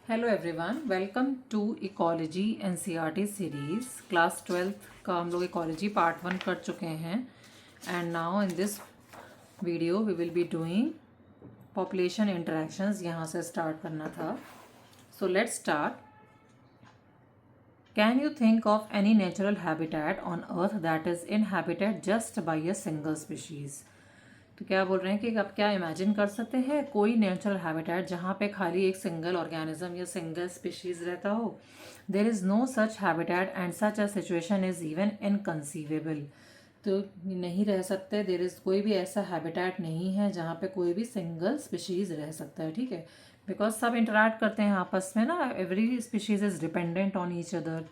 Hello everyone, welcome to ecology NCERT series. Class 12th का हम लोग इकोलॉजी पार्ट 1 कर चुके हैं and now in this video we will be doing population interactions. यहाँ से स्टार्ट करना था, so let's start. Can you think of any natural habitat on earth that is inhabited just by a single species. तो क्या बोल रहे हैं कि आप क्या इमेजिन कर सकते हैं कोई नेचुरल हैबिटेट जहाँ पे खाली एक सिंगल ऑर्गेनिज्म या सिंगल स्पीशीज रहता हो। There is no such habitat and such a situation is even inconceivable. तो नहीं रह सकते, देर इज़ कोई भी ऐसा हैबिटेट नहीं है जहाँ पे कोई भी सिंगल स्पीशीज रह सकता है, ठीक है। बिकॉज सब इंटरेक्ट करते हैं आपस में ना, every species is dependent on each other.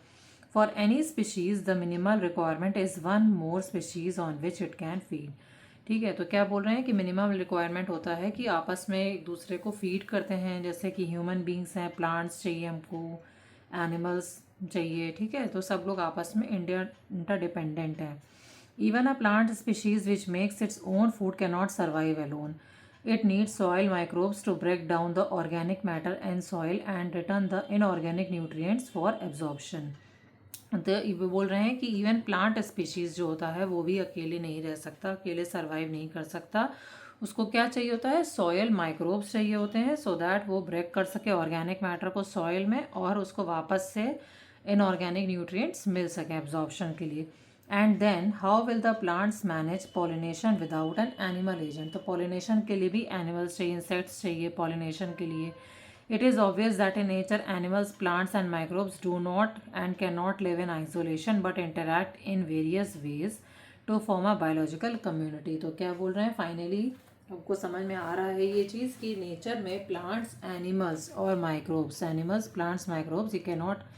For any species the minimal requirement is one more species on which it can feed. ठीक है, तो क्या बोल रहे हैं कि मिनिमम रिक्वायरमेंट होता है कि आपस में एक दूसरे को फीड करते हैं, जैसे कि ह्यूमन बींग्स हैं, प्लांट्स चाहिए हमको, एनिमल्स चाहिए, ठीक है। तो सब लोग आपस में इंटरडिपेंडेंट हैं। Even a plant species which makes its own food can not survive alone. It needs soil microbes to break down the organic matter and soil and return the inorganic nutrients for absorption. तो ये बोल रहे हैं कि even plant species जो होता है वो भी अकेले नहीं रह सकता, अकेले सरवाइव नहीं कर सकता। उसको क्या चाहिए होता है, सॉयल माइक्रोब्स चाहिए होते हैं, सो दैट वो ब्रेक कर सके ऑर्गेनिक मैटर को सॉयल में और उसको वापस से इनऑर्गेनिक न्यूट्रिएंट्स मिल सके एब्जॉर्प्शन के लिए। And then how will the plants manage pollination without an animal agent. तो पॉलिनेशन के लिए भी एनिमल्स चाहिए, इंसेक्ट्स चाहिए पॉलिनेशन के लिए। It is obvious that in nature animals, plants and microbes do not and cannot live in isolation but interact in various ways to form a biological community। तो क्या बोल रहे हैं फाइनली हमको समझ में आ रहा है ये चीज़ कि नेचर में प्लांट्स, एनिमल्स और माइक्रोब्स, एनिमल्स, प्लांट्स, माइक्रोब्स, ये can not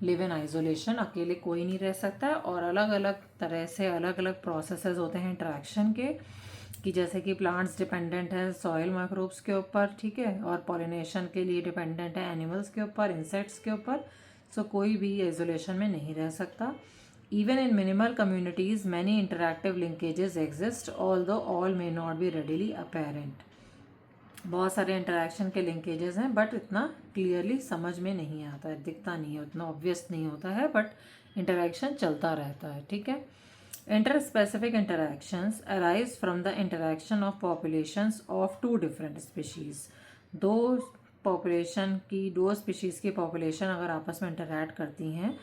live in isolation, अकेले कोई नहीं रह सकता। और अलग अलग तरह से अलग अलग प्रोसेसेस होते हैं इंटरेक्शन के, कि जैसे कि प्लांट्स डिपेंडेंट है सॉइल माइक्रोब्स के ऊपर, ठीक है, और पॉलिनेशन के लिए डिपेंडेंट है एनिमल्स के ऊपर, इंसेक्ट्स के ऊपर। सो कोई भी आइसोलेशन में नहीं रह सकता। Even in minimal communities many interactive linkages exist although all may not be readily apparent. बहुत सारे इंटरेक्शन के लिंकेजेस हैं बट इतना क्लियरली समझ में नहीं आता है, दिखता नहीं है, उतना ऑब्वियस नहीं होता है, बट इंटरेक्शन चलता रहता है, ठीक है। Interspecific interactions arise from the interaction of populations of two different species। दो पॉपुलेशन की, दो स्पीशीज़ की पॉपुलेशन अगर आपस में इंटरैक्ट करती हैं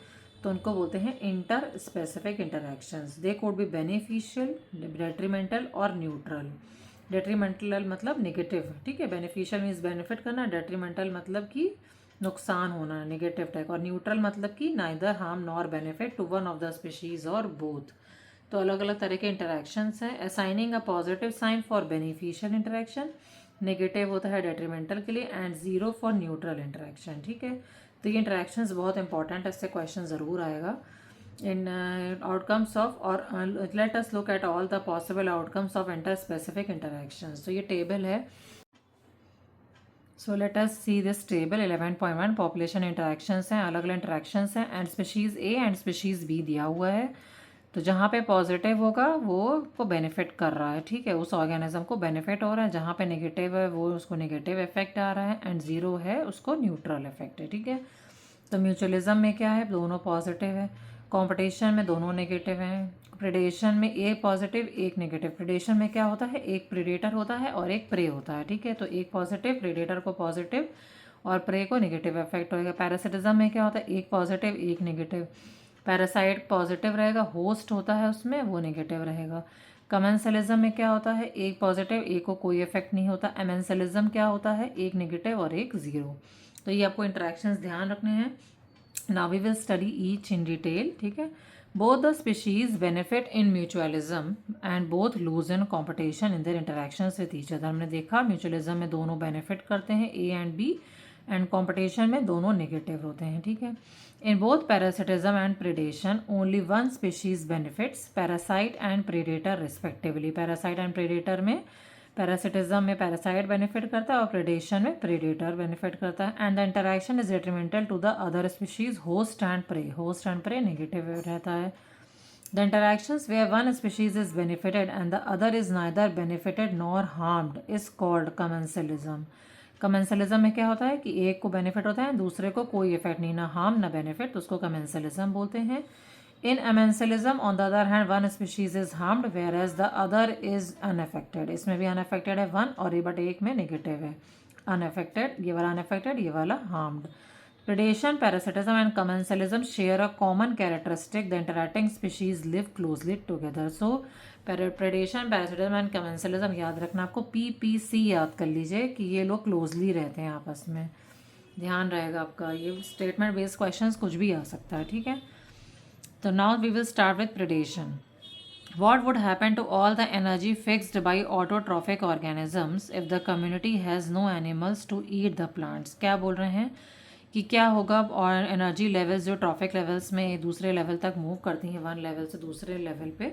तो उनको बोलते हैं inter specific interactions. They could be beneficial, detrimental और न्यूट्रल। डेट्रीमेंटल मतलब नेगेटिव, ठीक है, बेनिफिशियल मीन्स बेनिफिट करना, डेट्रीमेंटल मतलब कि नुकसान होना, नेगेटिव टाइप, और न्यूट्रल मतलब कि neither harm nor benefit to one of the species और बोथ। तो अलग अलग तरह के इंटरेक्शंस हैं। Assigning a positive sign for beneficial interaction, negative होता है डेट्रीमेंटल के लिए, and zero for neutral interaction, ठीक है। तो ये इंटरेक्शंस बहुत इंपॉर्टेंट है, इससे क्वेश्चन ज़रूर आएगा। इन आउटकम्स ऑफ, और let us look at all the possible outcomes of interspecific interactions. तो ये टेबल है, so let us see this table. 11.1 population interactions हैं, अलग अलग इंटरेक्शंस हैं, and species A and species B दिया हुआ है। तो जहाँ पे पॉजिटिव होगा वो को बेनिफिट कर रहा है, ठीक है, उस ऑर्गेनिज्म को बेनिफिट हो रहा है। जहाँ पे नेगेटिव है वो उसको नेगेटिव इफेक्ट आ रहा है, एंड ज़ीरो है उसको न्यूट्रल इफेक्ट है, ठीक है। तो म्यूचुअलिज्म में क्या है, दोनों पॉजिटिव है। कंपटीशन में दोनों नेगेटिव हैं। प्रेडेशन में एक पॉजिटिव एक नेगेटिव। प्रेडेशन में क्या होता है, एक प्रेडेटर होता है और एक प्रे होता है, ठीक है। तो एक पॉजिटिव, प्रेडेटर को पॉजिटिव और प्रे को नेगेटिव इफेक्ट होएगा। पैरासिटिज्म में क्या होता है, एक पॉजिटिव एक नेगेटिव। पैरासाइट पॉजिटिव रहेगा, होस्ट होता है उसमें वो नेगेटिव रहेगा। कमेंसलिज्म में क्या होता है, एक पॉजिटिव एक को कोई इफेक्ट नहीं होता। एमेंसलिज्म क्या होता है, एक नेगेटिव और एक ज़ीरो। तो ये आपको इंटरेक्शंस ध्यान रखने हैं। Now we will study each in detail, ठीक है। Both the species benefit in mutualism and both lose in competition in their interactions with each other. हमने देखा म्यूचुअलिज्म में दोनों बेनिफिट करते हैं, A and B, and competition में दोनों नेगेटिव होते हैं, ठीक है। In both parasitism and predation only one species benefits, parasite and predator respectively. Parasite and predator में, पैरासिटिज्म में पैरासाइट बेनिफिट करता है और प्रेडेशन में प्रेडेटर बेनिफिट करता है। And the interaction is detrimental to the other species host and prey. Host and prey negative रहता है। The interactions where one species is benefited and the other is neither benefited nor harmed is called commensalism। Commensalism में क्या होता है कि एक को benefit होता है, दूसरे को कोई इफेक्ट नहीं, ना हार्म ना बेनिफिट, तो उसको कमेंसलिज्म बोलते हैं। In amensalism on the other hand one species is harmed whereas the other is unaffected. इसमें भी अनअफेक्टेड है वन, और ये बट एक में नेगेटिव है, अनअफेक्टेड ये वाला अनअफेक्टेड, ये वाला harmed. Predation, parasitism and commensalism share a common characteristic. The interacting species live closely together. So, predation, parasitism and commensalism याद रखना, आपको PPC याद कर लीजिए कि ये लोग क्लोजली रहते हैं आपस में, ध्यान रहेगा आपका। ये स्टेटमेंट बेस्ड क्वेश्चंस कुछ भी आ सकता है, ठीक है। तो now we will start with predation. What would happen to all the energy fixed by autotrophic organisms if the community has no animals to eat the plants? क्या बोल रहे हैं कि क्या होगा, और एनर्जी लेवल्स जो ट्रॉफिक लेवल्स में दूसरे लेवल तक मूव करती हैं, वन लेवल से दूसरे लेवल पे,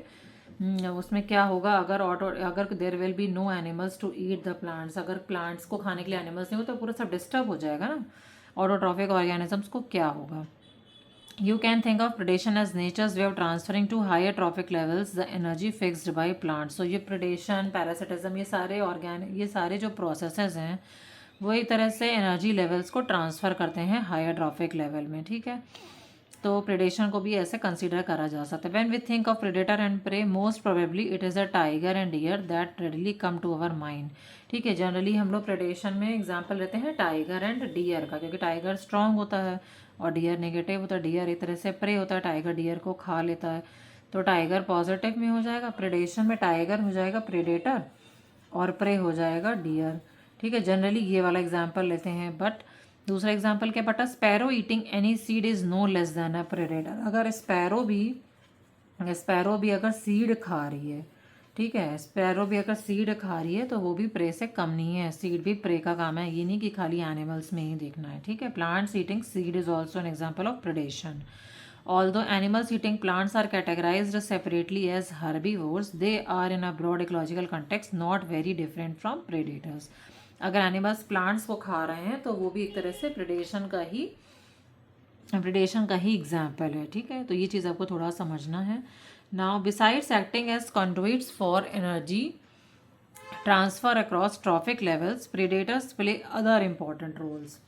उसमें क्या होगा अगर there will be no animals to eat the plants, अगर प्लांट्स को खाने के लिए एनिमल्स नहीं हो तो पूरा सब डिस्टर्ब हो जाएगा ना, ऑटोट्रॉफिक ऑर्गेनिजम्स को क्या होगा। You can think of predation as nature's way of transferring to higher trophic levels the energy fixed by plants. So ये predation, parasitism, ये सारे जो processes हैं वो एक तरह से एनर्जी लेवल्स को ट्रांसफ़र करते हैं हायर ट्रॉफिक लेवल में, ठीक है। तो प्रेडेशन को भी ऐसे कंसीडर करा जा सकता है। When we think of predator and prey, most probably it is a tiger and deer that readily come to our mind, ठीक है। जनरली हम लोग प्रेडेशन में एग्जांपल लेते हैं टाइगर एंड डियर का, क्योंकि टाइगर स्ट्रांग होता है और डियर नेगेटिव होता है। डियर एक तरह से प्रे होता है, टाइगर डियर को खा लेता है, तो टाइगर पॉजिटिव में हो जाएगा, प्रेडेशन में टाइगर हो जाएगा प्रेडेटर और प्रे हो जाएगा डियर, ठीक है। जनरली ये वाला एग्जाम्पल लेते हैं। बट दूसरा एग्जाम्पल क्या, but a sparrow eating any seed is no less than a predator. अगर स्पैरो भी अगर सीड खा रही है, ठीक है, स्पैरो भी अगर सीड खा रही है तो वो भी प्रे से कम नहीं है, सीड भी प्रे का काम है, ये नहीं कि खाली एनिमल्स में ही देखना है, ठीक है। Plants eating seed is also an example of predation. Although animals eating plants are categorized separately as herbivores, they are in a broad ecological context not very different from predators. अगर animals plants को खा रहे हैं तो वो भी एक तरह से प्रेडेशन का ही एग्जाम्पल है, ठीक है। तो ये चीज़ आपको थोड़ा समझना है। Now besides acting as conduits for energy transfer across trophic levels, predators play other important roles.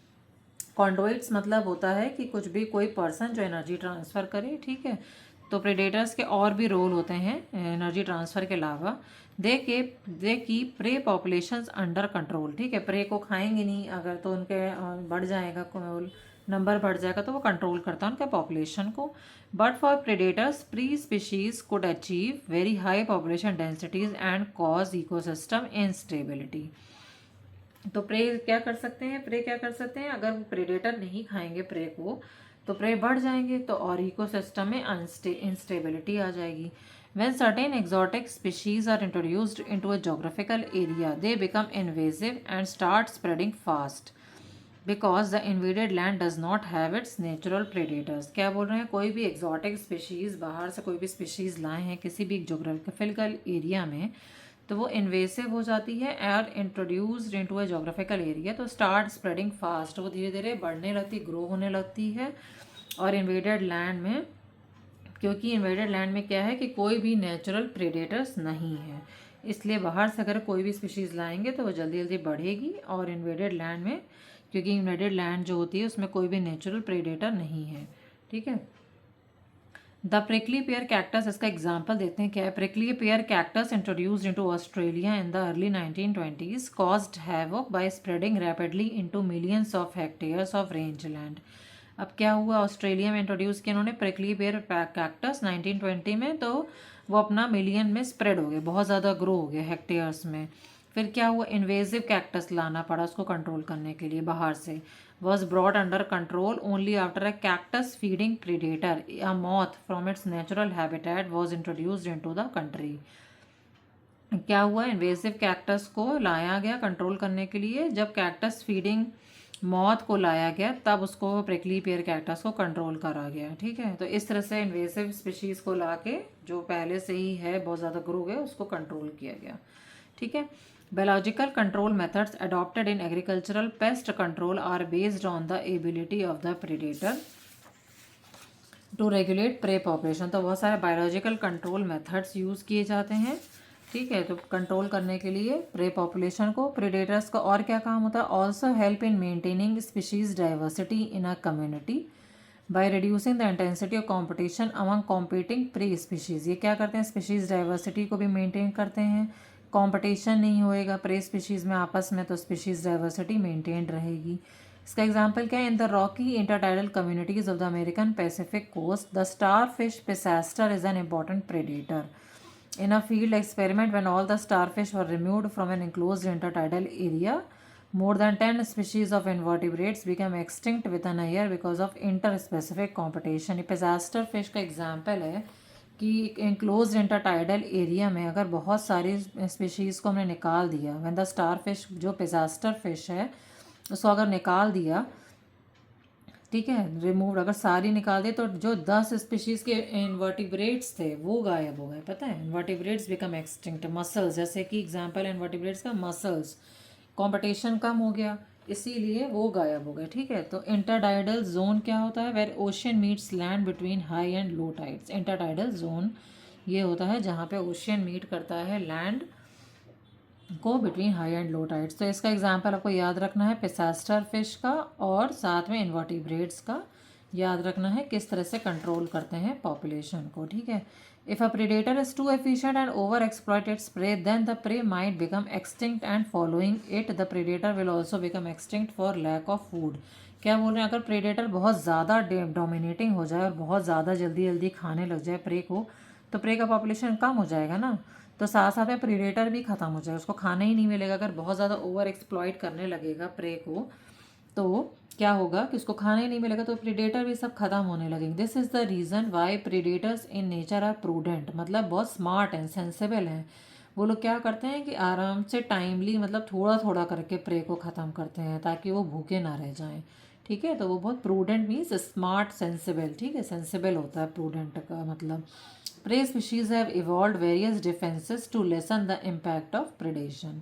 Conduits मतलब होता है कि कुछ भी कोई पर्सन जो एनर्जी ट्रांसफ़र करे, ठीक है। तो प्रेडेटर्स के और भी रोल होते हैं एनर्जी ट्रांसफ़र के अलावा। दे की प्रे पॉपुलेशंस अंडर कंट्रोल, ठीक है। प्रे को खाएंगे नहीं अगर तो उनके बढ़ जाएगा, नंबर बढ़ जाएगा, तो वो कंट्रोल करता है उनके पॉपुलेशन को। But for predators pre species could achieve very high population densities and cause ecosystem instability. तो प्रे क्या कर सकते हैं, अगर प्रेडेटर नहीं खाएंगे प्रे को तो प्रे बढ़ जाएंगे, तो और इकोसिस्टम में इंस्टेबिलिटी आ जाएगी। When certain exotic species are introduced into a geographical area, they become invasive and start spreading fast because the invaded land does not have its natural predators. क्या बोल रहे हैं, कोई भी exotic species, बाहर से कोई भी species लाए हैं किसी भी geographical area में, तो वो इन्वेसिव हो जाती है और introduced into a geographical area, तो स्टार्ट स्प्रेडिंग फास्ट, वो धीरे धीरे बढ़ने लगती, ग्रो होने लगती है। और इन्वेडेड लैंड में, क्योंकि इन्वेडेड लैंड में क्या है कि कोई भी नेचुरल प्रेडेटर्स नहीं है, इसलिए बाहर से अगर कोई भी स्पीशीज़ लाएंगे तो वो जल्दी जल्दी बढ़ेगी। और इन्वेडेड लैंड में, क्योंकि इन्वेडेड लैंड जो होती है उसमें कोई भी नेचुरल प्रेडेटर नहीं है, ठीक है। द प्रिकली पेयर कैक्टस, इसका एग्जाम्पल देते हैं क्या है। Prickly pear cactus introduced into Australia in the early 1920s caused havoc by spreading rapidly into millions of hectares of range land. अब क्या हुआ, ऑस्ट्रेलिया में इंट्रोड्यूस किया उन्होंने प्रिकली पेयर कैक्टस 1920 में, तो वो अपना मिलियन में स्प्रेड हो गए, बहुत ज़्यादा ग्रो हो गए हेक्टेयर्स में। फिर क्या हुआ, इन्वेजिव कैक्टस लाना पड़ा उसको कंट्रोल करने के लिए बाहर से। was brought under control only after a cactus feeding predator, a moth from its natural habitat, was introduced into the country. क्या हुआ, इन्वेसिव कैक्टस को लाया गया कंट्रोल करने के लिए, जब कैक्टस फीडिंग मॉथ को लाया गया तब उसको प्रिकली पेयर कैक्टस को कंट्रोल करा गया, ठीक है। तो इस तरह से इन्वेसिव स्पीशीज़ को लाके जो पहले से ही है बहुत ज़्यादा ग्रो गया उसको कंट्रोल किया गया, ठीक है। Biological control methods adopted in agricultural pest control are based on the ability of the predator to regulate prey population. तो बहुत सारे biological control methods यूज़ किए जाते हैं, ठीक है। तो कंट्रोल करने के लिए प्रे पॉपुलेशन को, प्रेडेटर्स का और क्या काम होता है, also help in maintaining species diversity in a community by reducing the intensity of competition among competing pre species. ये क्या करते हैं, स्पीशीज़ डाइवर्सिटी को भी मेंटेन करते हैं, कंपटीशन नहीं होएगा प्रे स्पीशीज़ में आपस में, तो स्पीशीज़ डाइवर्सिटी मेंटेन रहेगी। इसका एग्जांपल क्या है, in the rocky intertidal communities of the American Pacific coast the starfish Pisaster is an important predator. In a field experiment, when all the starfish were removed from an enclosed intertidal area, more than 10 species of invertebrates became extinct within a year because of interspecific competition. Pisaster fish का example है कि enclosed intertidal area में अगर बहुत सारी species को हमने निकाल दिया, when the starfish जो पिसास्टर फिश है उसको अगर निकाल दिया, ठीक है, रिमूव अगर सारी निकाल दे, तो जो 10 स्पीशीज़ के इन्वर्टिब्रेट्स थे वो गायब हो गए। पता है, इन्वर्टिब्रेट्स बिकम एक्सटिंक्ट। मसल्स, जैसे कि एग्जांपल इन्वर्टिब्रेट्स का मसल्स, कंपटीशन कम हो गया इसीलिए वो गायब हो गए। ठीक है, तो इंटरटाइडल जोन क्या होता है, where ocean meets land between high and low tides. Intertidal zone ये होता है जहाँ पे ओशियन मीट करता है लैंड को between high and low tides. तो इसका एग्जांपल आपको याद रखना है पिसास्टर फिश का, और साथ में इन्वर्टिब्रेट्स का याद रखना है, किस तरह से कंट्रोल करते हैं पॉपुलेशन को। ठीक है, if a predator is too efficient and over exploit its prey, then the prey might become extinct and following it the predator will also become extinct for lack of food. क्या बोल रहे हैं, अगर predator बहुत ज़्यादा dominating हो जाए और बहुत ज़्यादा जल्दी जल्दी खाने लग जाए प्रे को, तो प्रे का पॉपुलेशन कम हो जाएगा ना, तो साथ साथ में प्रेडेटर भी ख़त्म हो जाएगा, उसको खाना ही नहीं मिलेगा। अगर बहुत ज़्यादा ओवर एक्सप्लॉइट करने लगेगा प्रे को, तो क्या होगा कि उसको खाना ही नहीं मिलेगा, तो प्रेडेटर भी सब खत्म होने लगेंगे। This is the reason why predators in nature are prudent, मतलब बहुत स्मार्ट हैं, सेंसिबल हैं। वो लोग क्या करते हैं कि आराम से टाइमली, मतलब थोड़ा थोड़ा करके प्रे को ख़त्म करते हैं ताकि वो भूखे ना रह जाएं। ठीक है, तो वो बहुत प्रूडेंट मीन्स स्मार्ट, सेंसिबल। ठीक है, सेंसिबल होता है प्रूडेंट का मतलब। Prey species have evolve various defences to lessen the impact of predation.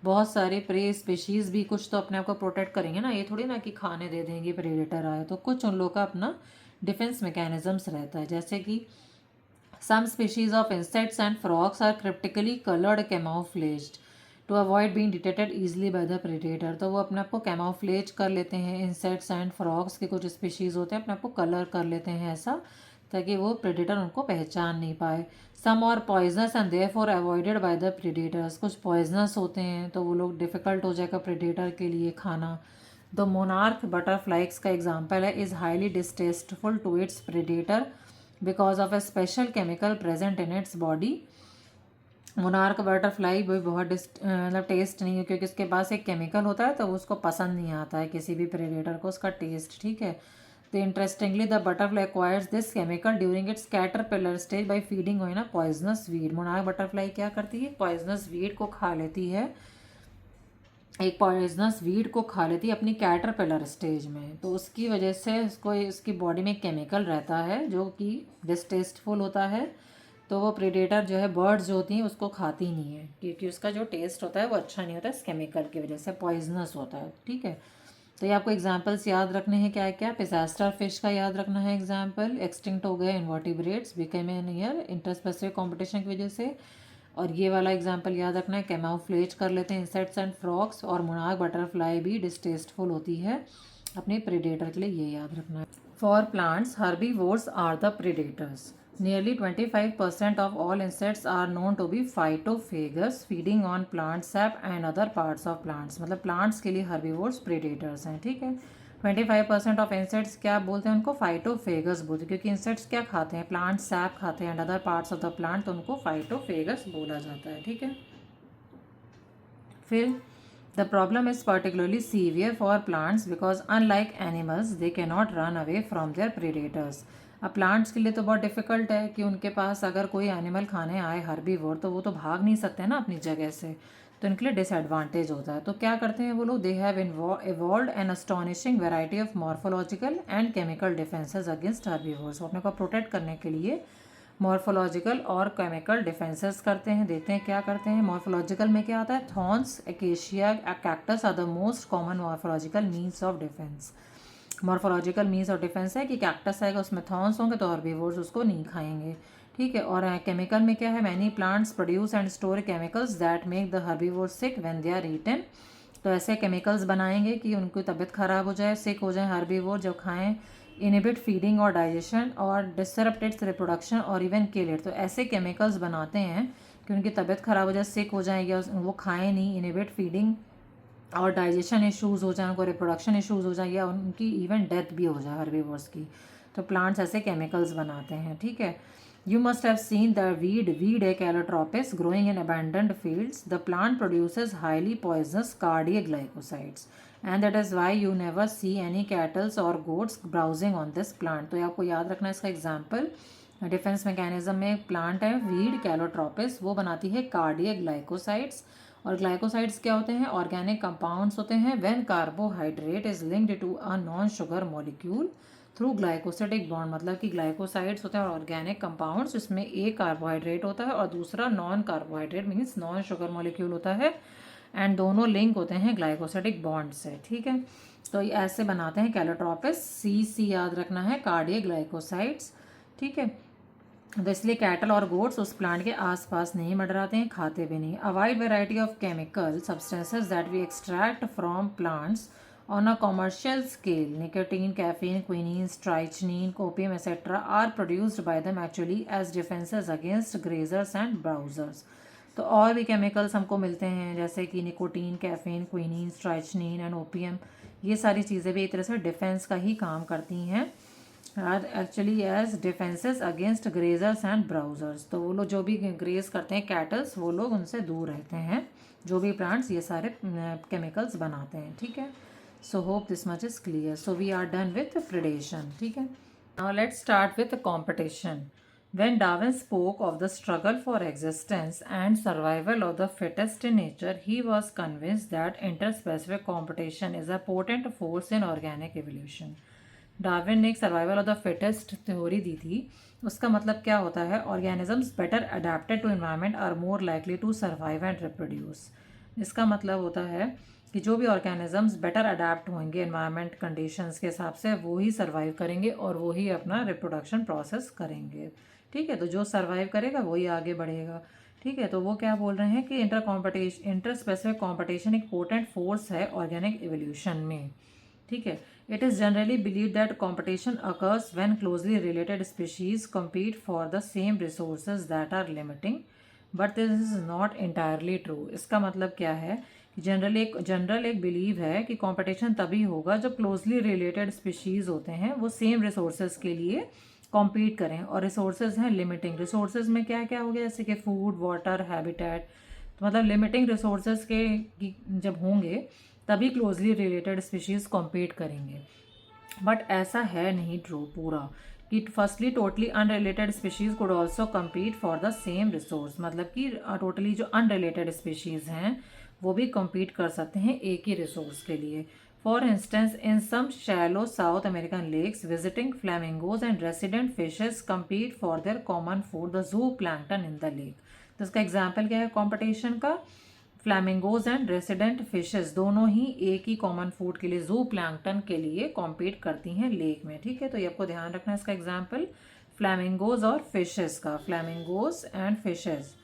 बहुत सारे प्रे स्पीशीज़ भी कुछ तो अपने आप को प्रोटेक्ट करेंगे ना, ये थोड़ी ना कि खाने दे देंगे प्रेडेटर आए, तो कुछ उन लोग का अपना डिफेंस मैकेनिज्म्स रहता है। जैसे कि some species of insects and frogs are cryptically coloured camouflaged to avoid being detected easily by the predator. तो वो अपने आप को कैमोफ्लेज कर लेते हैं, इंसेक्ट्स एंड फ्रॉग्स के कुछ स्पीशीज़ होते हैं अपने आप को कलर कर लेते हैं ऐसा, ताकि वो प्रेडेटर उनको पहचान नहीं पाए। सम और poisonous and therefore avoided by the predators. कुछ पॉइजनस होते हैं तो वो लोग डिफ़िकल्ट हो जाएगा प्रेडेटर के लिए खाना। द मोनार्क बटरफ्लाइज का एग्जाम्पल है, is highly distasteful to its predator because of a special chemical present in its body. Monarch butterfly भी बहुत मतलब टेस्ट नहीं है, क्योंकि उसके पास एक केमिकल होता है तो उसको पसंद नहीं आता है किसी भी प्रेडेटर को उसका टेस्ट। ठीक है, तो interestingly the butterfly acquires this chemical during its caterpillar stage by feeding on a poisonous weed. Monarch butterfly क्या करती है, पॉइजनस वीड को खा लेती है, एक पॉइजनस वीड को खा लेती है अपनी कैटरपिलर स्टेज में, तो उसकी वजह से उसको उसकी बॉडी में केमिकल रहता है जो कि डिस्टेस्टफुल होता है, तो वो प्रेडेटर जो है, बर्ड्स जो होती हैं उसको खाती नहीं है, क्योंकि उसका जो टेस्ट होता है वो अच्छा नहीं होता, इस केमिकल की वजह से पॉइजनस होता है। ठीक है, तो ये आपको एग्जांपल्स याद रखने हैं, क्या क्या, पिसास्टर फिश का याद रखना है एग्जांपल, एक्सटिंक्ट हो गए invertebrates became an year interspecific competition की वजह से, और ये वाला एग्जांपल याद रखना है, कैमोफ्लेज कर लेते हैं इंसेक्ट्स एंड फ्रॉग्स, और मोनार्क बटरफ्लाई भी डिस्टेस्टफुल होती है अपने प्रेडेटर के लिए, ये याद रखना है। For plants herbivores are the predators. Nearly 25% of all insects are known to be phytophagous, feeding on plant sap and other parts of plants। मतलब plants के लिए herbivores predators हैं। ठीक है, 25% ऑफ इंसेक्ट्स क्या बोलते हैं उनको, फाइटोफेगस बोलते हैं, क्योंकि इंसेक्ट्स क्या खाते हैं, प्लांट सैप खाते हैं and other parts of the plant, तो उनको फाइटोफेगस बोला जाता है। ठीक है, फिर the problem is particularly severe for plants because unlike animals they can not run away from their predators. अब प्लांट्स के लिए तो बहुत डिफिकल्ट है कि उनके पास अगर कोई एनिमल खाने आए हर्बीवोर, तो वो तो भाग नहीं सकते ना अपनी जगह से, तो इनके लिए डिसएडवांटेज होता है। तो क्या करते हैं वो लोग, they have evolved an astonishing variety of morphological and chemical defences against herbivores. अपने को प्रोटेक्ट करने के लिए मॉर्फोलॉजिकल और केमिकल डिफेंसेस करते हैं, देते हैं। क्या करते हैं, मॉर्फोलॉजिकल में क्या आता है, thorns, acacia, cactus are the most common morphological means of defence. Morphological means of defence है कि कैक्टस आएगा उसमें थॉर्न्स होंगे तो हर्बीवोर्स उसको नहीं खाएंगे। ठीक है। और केमिकल में क्या है, many plants produce and store chemicals that make the herbivore sick when they are eaten. तो ऐसे केमिकल्स बनाएंगे कि उनकी तबीयत ख़राब हो जाए, सिक हो जाए हर्बीवोर जब खाएं। इनहिबिट फीडिंग और डाइजेशन और डिसरप्ट इट्स रिप्रोडक्शन और इवन किल इट। तो ऐसे केमिकल्स बनाते हैं कि उनकी तबीयत ख़राब हो जाए, सिक हो जाए, या वो खाएं नहीं, इनहिबिट फीडिंग और डाइजेशन इश्यूज़ हो जाए, उनको रिप्रोडक्शन इश्यूज़ हो जाए, या उनकी इवन डेथ भी हो जाए हर्बीवोर्स की। तो प्लांट्स ऐसे केमिकल्स बनाते हैं, ठीक है। You must have seen the weed Calotropis growing in abandoned fields. The plant produces highly poisonous cardioglycosides, and that is why you never see any cattle or goats browsing on this plant. तो आपको याद रखना इसका example, defence mechanism में एक plant है weed Calotropis, वो बनाती है कार्डियग्लाइकोसाइड्स। और ग्लाइकोसाइड्स क्या होते हैं, ऑर्गेनिक कंपाउंड्स होते हैं when carbohydrate is linked to a non sugar molecule through glycosidic bond. मतलब कि ग्लाइकोसाइड्स होते हैं ऑर्गेनिक कंपाउंड्स, जिसमें एक कार्बोहाइड्रेट होता है और दूसरा non carbohydrate means non sugar molecule होता है, एंड दोनों लिंक होते हैं ग्लाइकोसिडिक बॉन्ड से, ठीक है। तो ये ऐसे बनाते हैं कैलोट्रोपिस। सी याद रखना है, कार्डियग्लाइकोसाइड्स, ठीक है। तो इसलिए कैटल और गोट्स उस प्लांट के आसपास नहीं मंडराते हैं, खाते भी नहीं। A wide variety of chemical substances that we extract from plants on a commercial scale, nicotine, caffeine, quinine, strychnine, opium, etc. are produced by them actually as defenses against grazers and browsers. तो और भी chemicals हमको मिलते हैं जैसे कि nicotine, caffeine, quinine, strychnine and opium. ये सारी चीज़ें भी एक तरह से डिफेंस का ही काम करती हैं, are actually as defences against grazers and browsers. तो वो लोग जो भी ग्रेज करते हैं कैटल्स, वो लोग उनसे दूर रहते हैं, जो भी प्लांट्स ये सारे केमिकल्स बनाते हैं, ठीक है। So hope this much is clear. So we are done with predation, ठीक है। Now let's start with the competition. When Darwin spoke of the struggle for existence and survival of the fittest in nature, he was convinced that interspecific competition is a potent force in organic evolution. Darwin ने एक survival of the fittest theory दी थी। उसका मतलब क्या होता है, organisms better adapted to environment are more likely to survive and reproduce. इसका मतलब होता है कि जो भी ऑर्गेनिजम्स बेटर अडेप्ट होंगे एनवायरनमेंट कंडीशंस के हिसाब से, वो ही सर्वाइव करेंगे और वो ही अपना रिप्रोडक्शन प्रोसेस करेंगे, ठीक है। तो जो सर्वाइव करेगा वही आगे बढ़ेगा, ठीक है। तो वो क्या बोल रहे हैं कि इंटर स्पेसिफिक कॉम्पिटिशन एक पोटेंट फोर्स है ऑर्गेनिक एवोल्यूशन में, ठीक है। It is generally believe that competition occurs when closely related species compete for the same resources that are limiting, but this is not entirely true. इसका मतलब क्या है, general एक बिलीव है कि कंपटीशन तभी होगा जब क्लोजली रिलेटेड स्पीशीज़ होते हैं वो सेम रिसोर्सेज के लिए कॉम्पीट करें, और रिसोर्सेज हैं लिमिटिंग। रिसोर्सेज में क्या क्या हो गया, जैसे कि फूड, वाटर, हैबिटेट। तो मतलब लिमिटिंग रिसोर्सेज के जब होंगे तभी क्लोजली रिलेटेड स्पीशीज़ कॉम्पीट करेंगे, बट ऐसा है नहीं ट्रू पूरा कि firstly totally unrelated species could also compete for the same resource. मतलब कि टोटली जो अनरिलेटेड स्पीशीज़ हैं वो भी कम्पीट कर सकते हैं एक ही रिसोर्स के लिए। For instance in some shallow South American lakes visiting flamingos and resident fishes compete for their common food the zooplankton in the lake. तो इसका एग्जाम्पल क्या है कॉम्पिटिशन का, फ्लैमिंगोज एंड रेसिडेंट फिशेस दोनों ही एक ही common food के लिए जू प्लैंक्टन के लिए कॉम्पीट करती हैं लेक में, ठीक है। तो ये आपको ध्यान रखना है इसका एग्जाम्पल फ्लैमिंगोज और फिशेस का, फ्लैमिंगोज एंड फिशेस,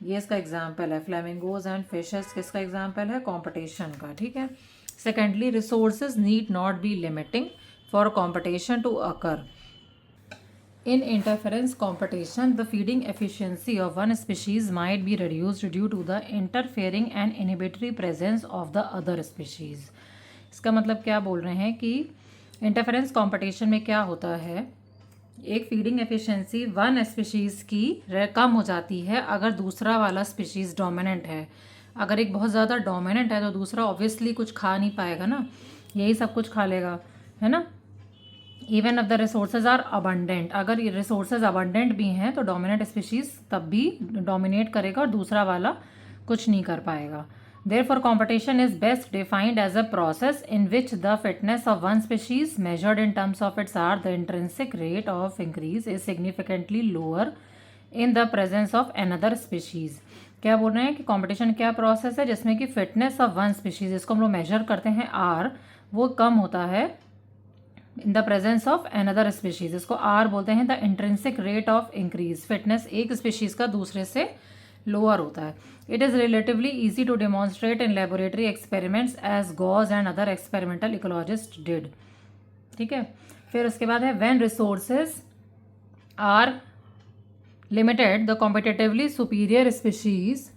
ये इसका एग्जाम्पल है। फ्लैमिंगोज एंड फिशेस किसका एग्जाम्पल है, कॉम्पिटिशन का, ठीक है। Secondly, resources need not be limiting for competition to occur. In interference competition, the feeding efficiency of one species might be reduced due to the interfering and inhibitory presence of the other species. इसका मतलब क्या बोल रहे हैं कि interference competition में क्या होता है, एक फीडिंग एफिशिएंसी वन स्पीशीज़ की कम हो जाती है अगर दूसरा वाला स्पीशीज़ डोमिनेंट है। अगर एक बहुत ज़्यादा डोमिनेंट है तो दूसरा ऑब्वियसली कुछ खा नहीं पाएगा ना, यही सब कुछ खा लेगा, है ना। Even if the resources are abundant, अगर ये रिसोर्सेज अबंडेंट भी हैं तो डोमिनेंट स्पीशीज़ तब भी डोमिनेट करेगा और दूसरा वाला कुछ नहीं कर पाएगा। Therefore, competition is best defined as a process in which the fitness of one species, measured in terms of its R, the intrinsic rate of increase, is significantly lower in the presence of another species. क्या बोल रहे हैं कि competition क्या process है जिसमें कि fitness of one species, इसको हम लोग मेजर करते हैं R, वो कम होता है in the presence of another species, इसको आर बोलते हैं the intrinsic rate of increase, fitness एक स्पीशीज का दूसरे से लोअर होता है। It is relatively easy to demonstrate in laboratory experiments as Gause and other experimental ecologists did. ठीक है, फिर उसके बाद है when resources are limited the competitively superior species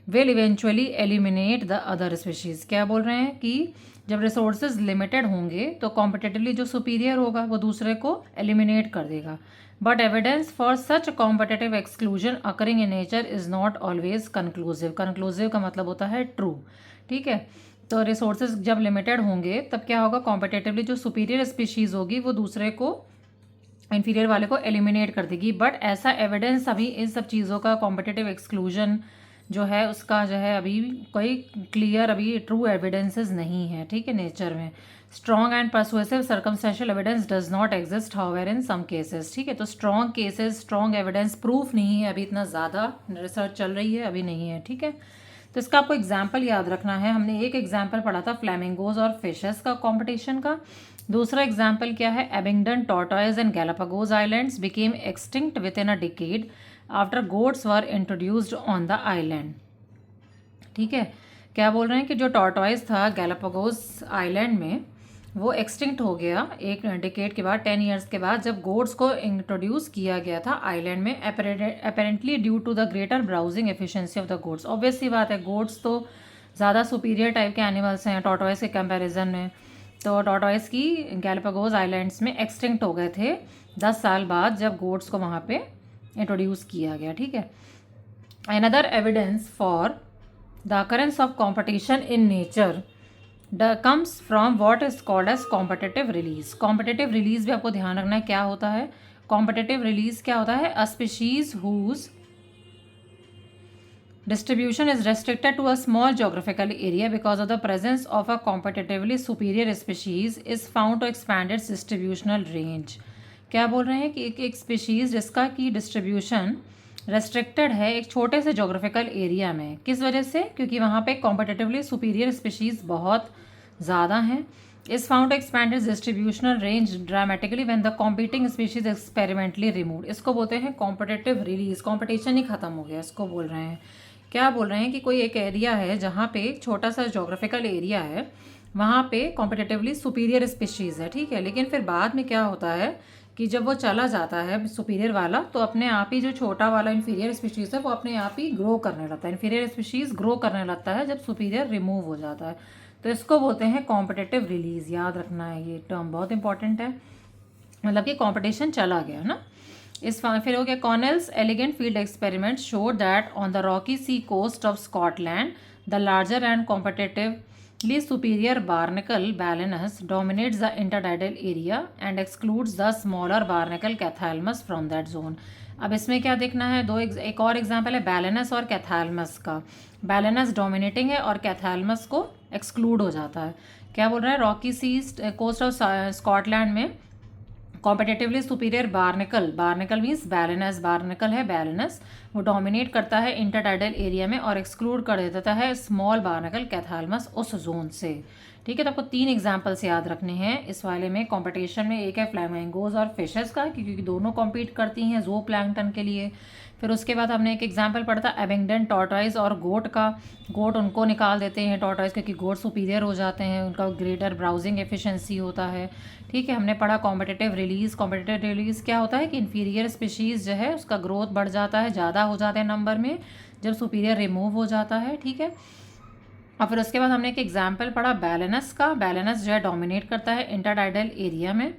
will eventually eliminate the other species. क्या बोल रहे हैं कि जब रिसोर्सेज लिमिटेड होंगे तो कॉम्पिटिटिवली जो सुपीरियर होगा वो दूसरे को एलिमिनेट कर देगा। But evidence for such competitive exclusion occurring in nature is not always conclusive. Conclusive का मतलब होता है ट्रू। ठीक है, तो रिसोर्सेज जब लिमिटेड होंगे तब क्या होगा, कॉम्पिटिटिवली जो सुपीरियर स्पीशीज होगी वो दूसरे को, इन्फीरियर वाले को एलिमिनेट कर देगी। बट ऐसा एविडेंस अभी इन सब चीज़ों का, कॉम्पिटिटिव एक्सक्लूजन जो है उसका जो है अभी कोई क्लियर अभी ट्रू एविडेंसेस नहीं है। ठीक है, नेचर में strong and persuasive circumstantial evidence does not exist however in some cases. ठीक है, तो strong cases, strong evidence, proof नहीं है अभी, इतना ज़्यादा रिसर्च चल रही है अभी नहीं है। ठीक है, तो इसका आपको एग्जाम्पल याद रखना है। हमने एक एग्जाम्पल पढ़ा था फ्लैमिंगोज और फिशेस का कॉम्पिटिशन का। दूसरा एग्जाम्पल क्या है, Abingdon tortoise and Galapagos islands became extinct with in a decade after goats were introduced on the island. ठीक है, क्या बोल रहे हैं कि जो टॉर्टॉइज था गैलापागोस आइलैंड में वो एक्सटिंक्ट हो गया एक डिकेड के बाद, 10 ईयर्स के बाद, जब गोट्स को इंट्रोड्यूस किया गया था आइलैंड में, apparently due to the greater browsing efficiency of the goats. Obvious सी बात है, गोट्स तो ज़्यादा सुपीरियर टाइप के एनिमल्स हैं टॉर्टॉइज के कंपैरिजन में। तो टॉर्टॉइज की गैलापागोस आइलैंड्स में एक्सटिंक्ट हो गए थे 10 साल बाद जब गोट्स को वहाँ पे इंट्रोड्यूस किया गया। ठीक है, another evidence for the occurrence of competition in nature comes from what is called as competitive release. Competitive release भी आपको ध्यान रखना है क्या होता है। कॉम्पिटिटिव रिलीज क्या होता है, a species whose distribution is restricted to a small geographical area because of the presence of a competitively superior species is found to expand its distributional range। क्या बोल रहे हैं कि एक स्पीशीज़ जिसका की डिस्ट्रीब्यूशन रेस्ट्रिक्टेड है एक छोटे से जोग्राफिकल एरिया में, किस वजह से, क्योंकि वहाँ पे कॉम्पिटिटिवली सुपीरियर स्पीशीज़ बहुत ज़्यादा हैं। Is found to expand its distributional range dramatically when the competing species experimentally remove. इसको बोलते हैं कॉम्पिटिटिव रिलीज। कॉम्पिटिशन ही खत्म हो गया, इसको बोल रहे हैं। क्या बोल रहे हैं कि कोई एक एरिया है जहाँ पे एक छोटा सा जोग्राफिकल एरिया है, वहाँ पे कॉम्पिटिटिवली सुपीरियर स्पीशीज़ है। ठीक है, लेकिन फिर बाद में क्या होता है कि जब वो चला जाता है सुपीरियर वाला, तो अपने आप ही जो छोटा वाला इन्फीरियर स्पीशीज़ है वो अपने आप ही ग्रो करने लगता है। इन्फीरियर स्पीशीज़ ग्रो करने लगता है जब सुपीरियर रिमूव हो जाता है। तो इसको बोलते हैं कॉम्पिटिटिव रिलीज। याद रखना है, ये टर्म बहुत इंपॉर्टेंट है, मतलब कि कॉम्पिटिशन चला गया ना। इस फिर हो गया Connell's elegant field experiment show that on the rocky sea coast of Scotland the larger and competitively superior barnacle Balanus dominates the intertidal area and excludes the smaller barnacle कैथैलमस फ्रॉम दैट जोन। अब इसमें क्या देखना है, एक और example है बैलेनस और कैथैलमस का। बैलेनस डोमिनेटिंग है और कैथैलमस को एक्सक्लूड हो जाता है। क्या बोल रहा है, rocky sea coast of Scotland में competitively superior barnacle, barnacle means Balanus, barnacle है बैलेनस, वो डोमिनेट करता है इंटरटाइडल एरिया में और एक्सक्लूड कर देता है स्मॉल बार्निकल कैथैलमस उस जोन से। ठीक है, तो आपको 3 एग्जाम्पल्स याद रखने हैं इस वाले में कॉम्पिटिशन में। एक है फ्लैमिंगोज और फिशेस का, क्योंकि दोनों कॉम्पीट करती हैं जू प्लैंकटन के लिए। फिर उसके बाद हमने एक एग्जाम्पल पढ़ा था एबिंगडन टॉर्टॉइज और गोट का। गोट उनको निकाल देते हैं टॉर्टॉइज, क्योंकि गोट सुपीरियर हो जाते हैं, उनका ग्रेटर ब्राउजिंग एफिशिएंसी होता है। ठीक है, हमने पढ़ा कॉम्पिटिटिव रिलीज। कॉम्पिटिटिव रिलीज क्या होता है कि इन्फीरियर स्पीशीज़ जो है उसका ग्रोथ बढ़ जाता है, ज़्यादा हो जाते हैं नंबर में जब सुपीरियर रिमूव हो जाता है। ठीक है, और फिर उसके बाद हमने एक एग्जाम्पल पढ़ा बैलेनस का। बैलेनस जो है डोमिनेट करता है इंटरडाइडल एरिया में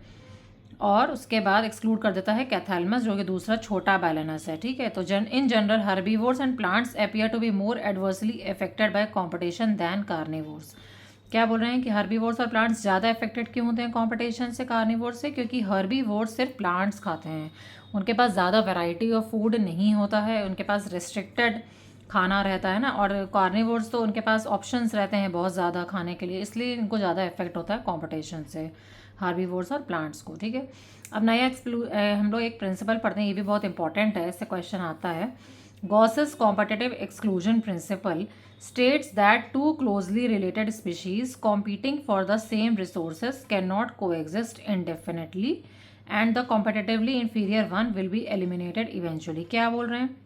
और उसके बाद एक्सक्लूड कर देता है कैथैलमस, जो कि दूसरा छोटा बैलेनस है। ठीक है, तो in general herbivores and plants appear to be more adversely affected by competition than carnivores. क्या बोल रहे हैं कि हर्बीवोर्स और प्लांट्स ज़्यादा अफेक्टेड क्यों होते हैं कॉम्पिटिशन से कार्निवोर्स से, क्योंकि हर्बीवोर्स सिर्फ प्लांट्स खाते हैं, उनके पास ज़्यादा वैरायटी ऑफ फूड नहीं होता है, उनके पास रेस्ट्रिक्टेड खाना रहता है ना। और कार्निवोर्स तो उनके पास ऑप्शंस रहते हैं बहुत ज़्यादा खाने के लिए, इसलिए इनको ज़्यादा इफेक्ट होता है कॉम्पिटिशन से, हार्बीवोर्स और प्लांट्स को। ठीक है, अब नया हम लोग एक प्रिंसिपल पढ़ते हैं, ये भी बहुत इंपॉर्टेंट है, इससे क्वेश्चन आता है। Gauss's competitive exclusion principal states that two closely related species competing for the same resources cannot coexist indefinitely and the competitively inferior one will be eliminated eventually. क्या बोल रहे हैं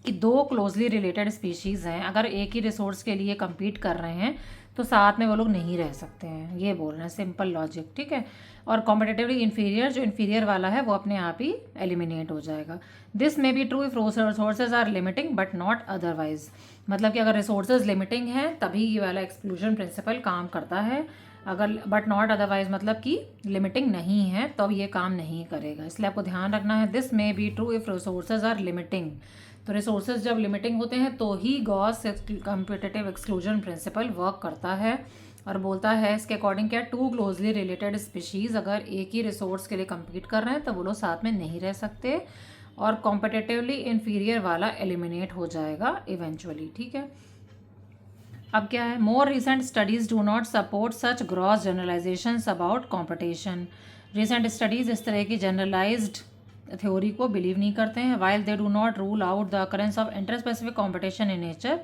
कि दो क्लोजली रिलेटेड स्पीशीज़ हैं, अगर एक ही रिसोर्स के लिए compete कर रहे हैं तो साथ में वो लोग नहीं रह सकते हैं, ये बोल रहे हैं, सिंपल लॉजिक, ठीक है। और कॉम्पिटेटिवली इन्फीरियर, जो इन्फीरियर वाला है वो अपने आप ही एलिमिनेट हो जाएगा। This may be true if resources are limiting but not otherwise, मतलब कि अगर रिसोर्सेज लिमिटिंग है तभी ये वाला एक्सक्लूजन प्रिंसिपल काम करता है, अगर बट नॉट अदरवाइज मतलब कि लिमिटिंग नहीं है तो ये काम नहीं करेगा, इसलिए आपको ध्यान रखना है। This may be true if resources are limiting, तो रिसोर्सेज जब लिमिटिंग होते हैं तो ही Gause competitive exclusion principle work करता है, और बोलता है इसके अकॉर्डिंग क्या, टू क्लोजली रिलेटेड स्पीशीज़ अगर एक ही रिसोर्स के लिए compete कर रहे हैं तो वो लोग साथ में नहीं रह सकते और कॉम्पिटिटिवली इन्फीरियर वाला एलिमिनेट हो जाएगा इवेंचुअली, ठीक है। अब क्या है, more recent studies do not support such gross generalisations about competition. Recent studies इस तरह की जनरलाइज्ड थ्योरी को बिलीव नहीं करते हैं। While they do not rule out the occurrence of interspecific competition in nature,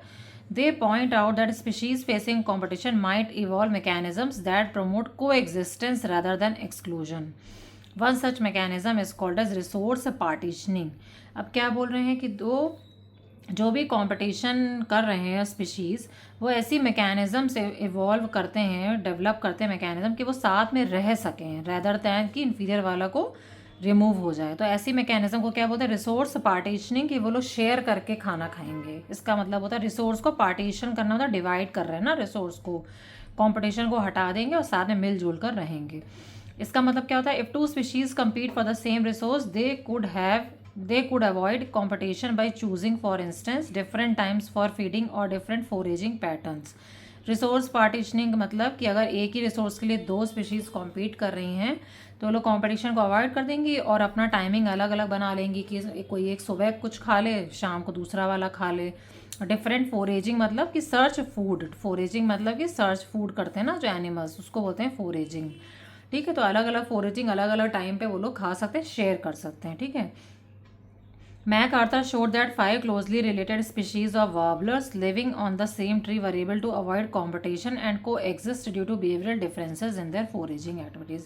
they point out that species facing competition might evolve mechanisms that promote coexistence rather than exclusion. One such mechanism is called as resource partitioning. अब क्या बोल रहे हैं कि दो जो भी competition कर रहे हैं स्पीशीज़, वो ऐसी मैकेनिज़्म से इवॉल्व करते हैं, डेवलप करते हैं मैकेनिज़्म कि वो साथ में रह सकें रैदर दैन कि इन्फीरियर वाला को रिमूव हो जाए। तो ऐसी मैकेनिज्म को क्या बोलते हैं, रिसोर्स पार्टीशनिंग, कि वो लोग शेयर करके खाना खाएंगे। इसका मतलब होता है रिसोर्स को पार्टीशन करना होता है, डिवाइड कर रहे हैं ना रिसोर्स को, कंपटीशन को हटा देंगे और साथ में मिलजुल कर रहेंगे। इसका मतलब क्या होता है, if two species compete for the same resource they could avoid competition by choosing for instance different times for feeding or different foraging patterns. Resource partitioning मतलब कि अगर एक ही रिसोर्स के लिए दो स्पीशीज़ कॉम्पीट कर रही हैं तो लोग कंपटीशन को अवॉइड कर देंगी और अपना टाइमिंग अलग अलग बना लेंगी कि कोई एक सुबह कुछ खा ले, शाम को दूसरा वाला खा ले। डिफरेंट फोरेजिंग मतलब कि सर्च फूड, फोरेजिंग मतलब कि सर्च फूड करते हैं ना जो एनिमल्स, उसको बोलते हैं फोरेजिंग, ठीक है। तो अलग अलग फोरेजिंग अलग अलग टाइम पे वो लोग खा सकते हैं, शेयर कर सकते हैं, ठीक है। MacArthur showed that 5 closely related species of warblers living on the same tree were able to avoid competition and coexist due to behavioral differences in their foraging activities.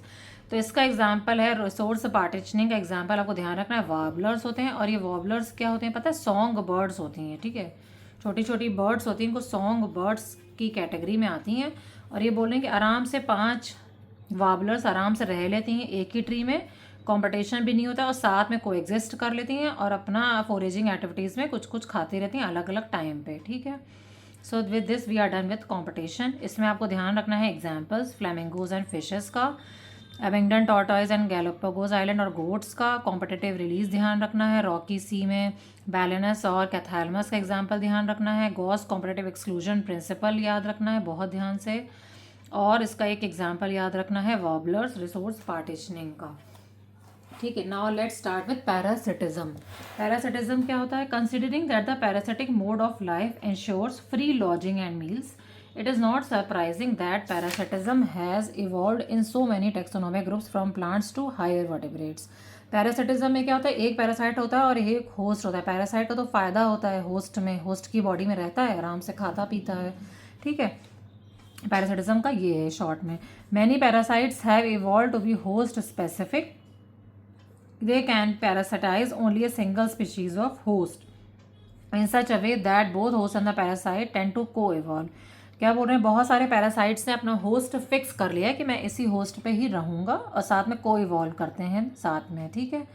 तो इसका एग्जाम्पल है रिसोर्स पार्टीशनिंग का example, आपको ध्यान रखना है। Warblers होते हैं और ये वार्बलर्स क्या होते हैं पता है, सॉन्ग बर्ड्स होती हैं, ठीक है। छोटी छोटी बर्ड्स होती हैं, इनको सॉन्ग बर्ड्स की कैटेगरी में आती हैं। और ये बोल रहे हैं कि आराम से 5 वार्बलर्स आराम से रह लेती हैं एक ही ट्री में, कंपटीशन भी नहीं होता और साथ में कोएग्जिस्ट कर लेती हैं और अपना फोरेजिंग एक्टिविटीज़ में कुछ कुछ खाती रहती हैं अलग अलग टाइम पे, ठीक है। So with this we are done with competition. इसमें आपको ध्यान रखना है एग्जांपल्स फ्लेमिंगोज एंड फिशेस का, Abingdon tortoise and Galapagos island और गोट्स का कॉम्पिटिटिव रिलीज ध्यान रखना है, रॉकी सी में बैलेनस और कैथैलमस का एग्जाम्पल ध्यान रखना है, गॉस कॉम्पिटिटिव एक्सक्लूजन प्रिंसिपल याद रखना है बहुत ध्यान से, और इसका एक एग्जाम्पल याद रखना है वॉबलर्स रिसोर्स पार्टीशनिंग का, ठीक है। Now let's start with parasitism. Parasitism क्या होता है, considering that the parasitic mode of life ensures free lodging and meals, it is not surprising that parasitism has evolved in so many taxonomic groups from plants to higher vertebrates. Parasitism में क्या होता है, एक parasite होता है और एक host होता है। पैरासाइट का तो फायदा होता है होस्ट में, होस्ट की बॉडी में रहता है, आराम से खाता पीता है, ठीक है। पैरासिटिज्म का ये है शॉर्ट में। Many parasites have evolve to be host specific, they can parasitize only a single species of host in such a way that both host and the parasite tend to co-evolve. क्या बोल रहे हैं, बहुत सारे parasites ने अपना host fix कर लिया है कि मैं इसी होस्ट पे ही रहूँगा और साथ में को-इवॉल्व करते हैं साथ में, ठीक है।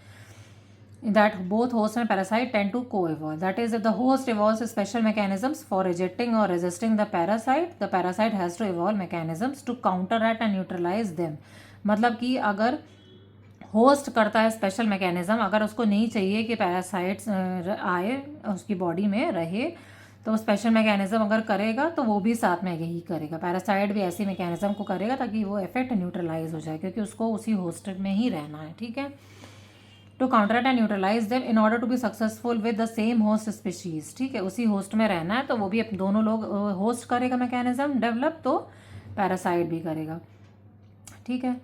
that both host and parasite tend to co-evolve, that is if the host evolves special mechanisms for rejecting or resisting the parasite has to evolve mechanisms to counteract and neutralize them. मतलब कि अगर host करता है special mechanism, अगर उसको नहीं चाहिए कि पैरासाइट्स आए उसकी बॉडी में रहे तो स्पेशल मैकेनिज़्म अगर करेगा तो वो भी साथ में यही करेगा। पैरासाइट भी ऐसी मैकेनिज़्म को करेगा ताकि वो इफेक्ट न्यूट्रलाइज हो जाए, क्योंकि उसको उसी होस्ट में ही रहना है, ठीक है। To counteract and neutralise them in order to be successful with the same host species, ठीक है। उसी होस्ट में रहना है तो वो भी दोनों लोग होस्ट करेगा मैकेनिज़्म डेवलप, तो पैरासाइट भी करेगा, ठीक है।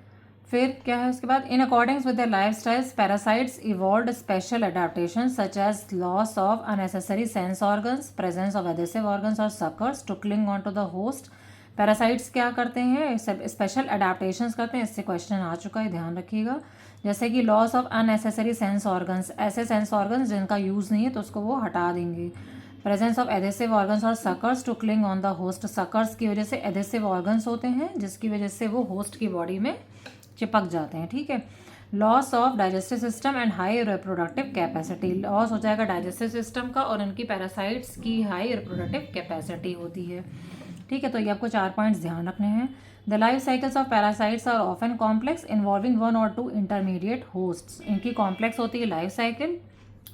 फिर क्या है उसके बाद, in accordance with the life styles parasites evolve special adaptation such as loss of unnecessary sense organs, presence of adhesive organs और suckers to cling on to the host. Parasites क्या करते हैं, स्पेशल अडेप्टेशंस करते हैं, इससे question आ चुका है, ध्यान रखिएगा। जैसे कि loss of unnecessary sense organs, ऐसे सेंस ऑर्गन्स जिनका यूज़ नहीं है तो उसको वो हटा देंगे। प्रेजेंस ऑफ एडेसिव ऑर्गन्स और suckers to cling on the host, suckers की वजह से एडेसिव ऑर्गन्स होते हैं जिसकी वजह से वो होस्ट की बॉडी में चिपक जाते हैं, ठीक है। Loss of digestive system and high reproductive capacity, loss हो जाएगा डाइजेस्टिव सिस्टम का और इनकी पैरासाइट्स की हाई रिप्रोडक्टिव कैपेसिटी होती है, ठीक है। तो ये आपको 4 पॉइंट्स ध्यान रखने हैं। The life cycles of parasites are often complex involving 1 और 2 इंटरमीडिएट होस्ट्स, इनकी कॉम्प्लेक्स होती है लाइफ साइकिल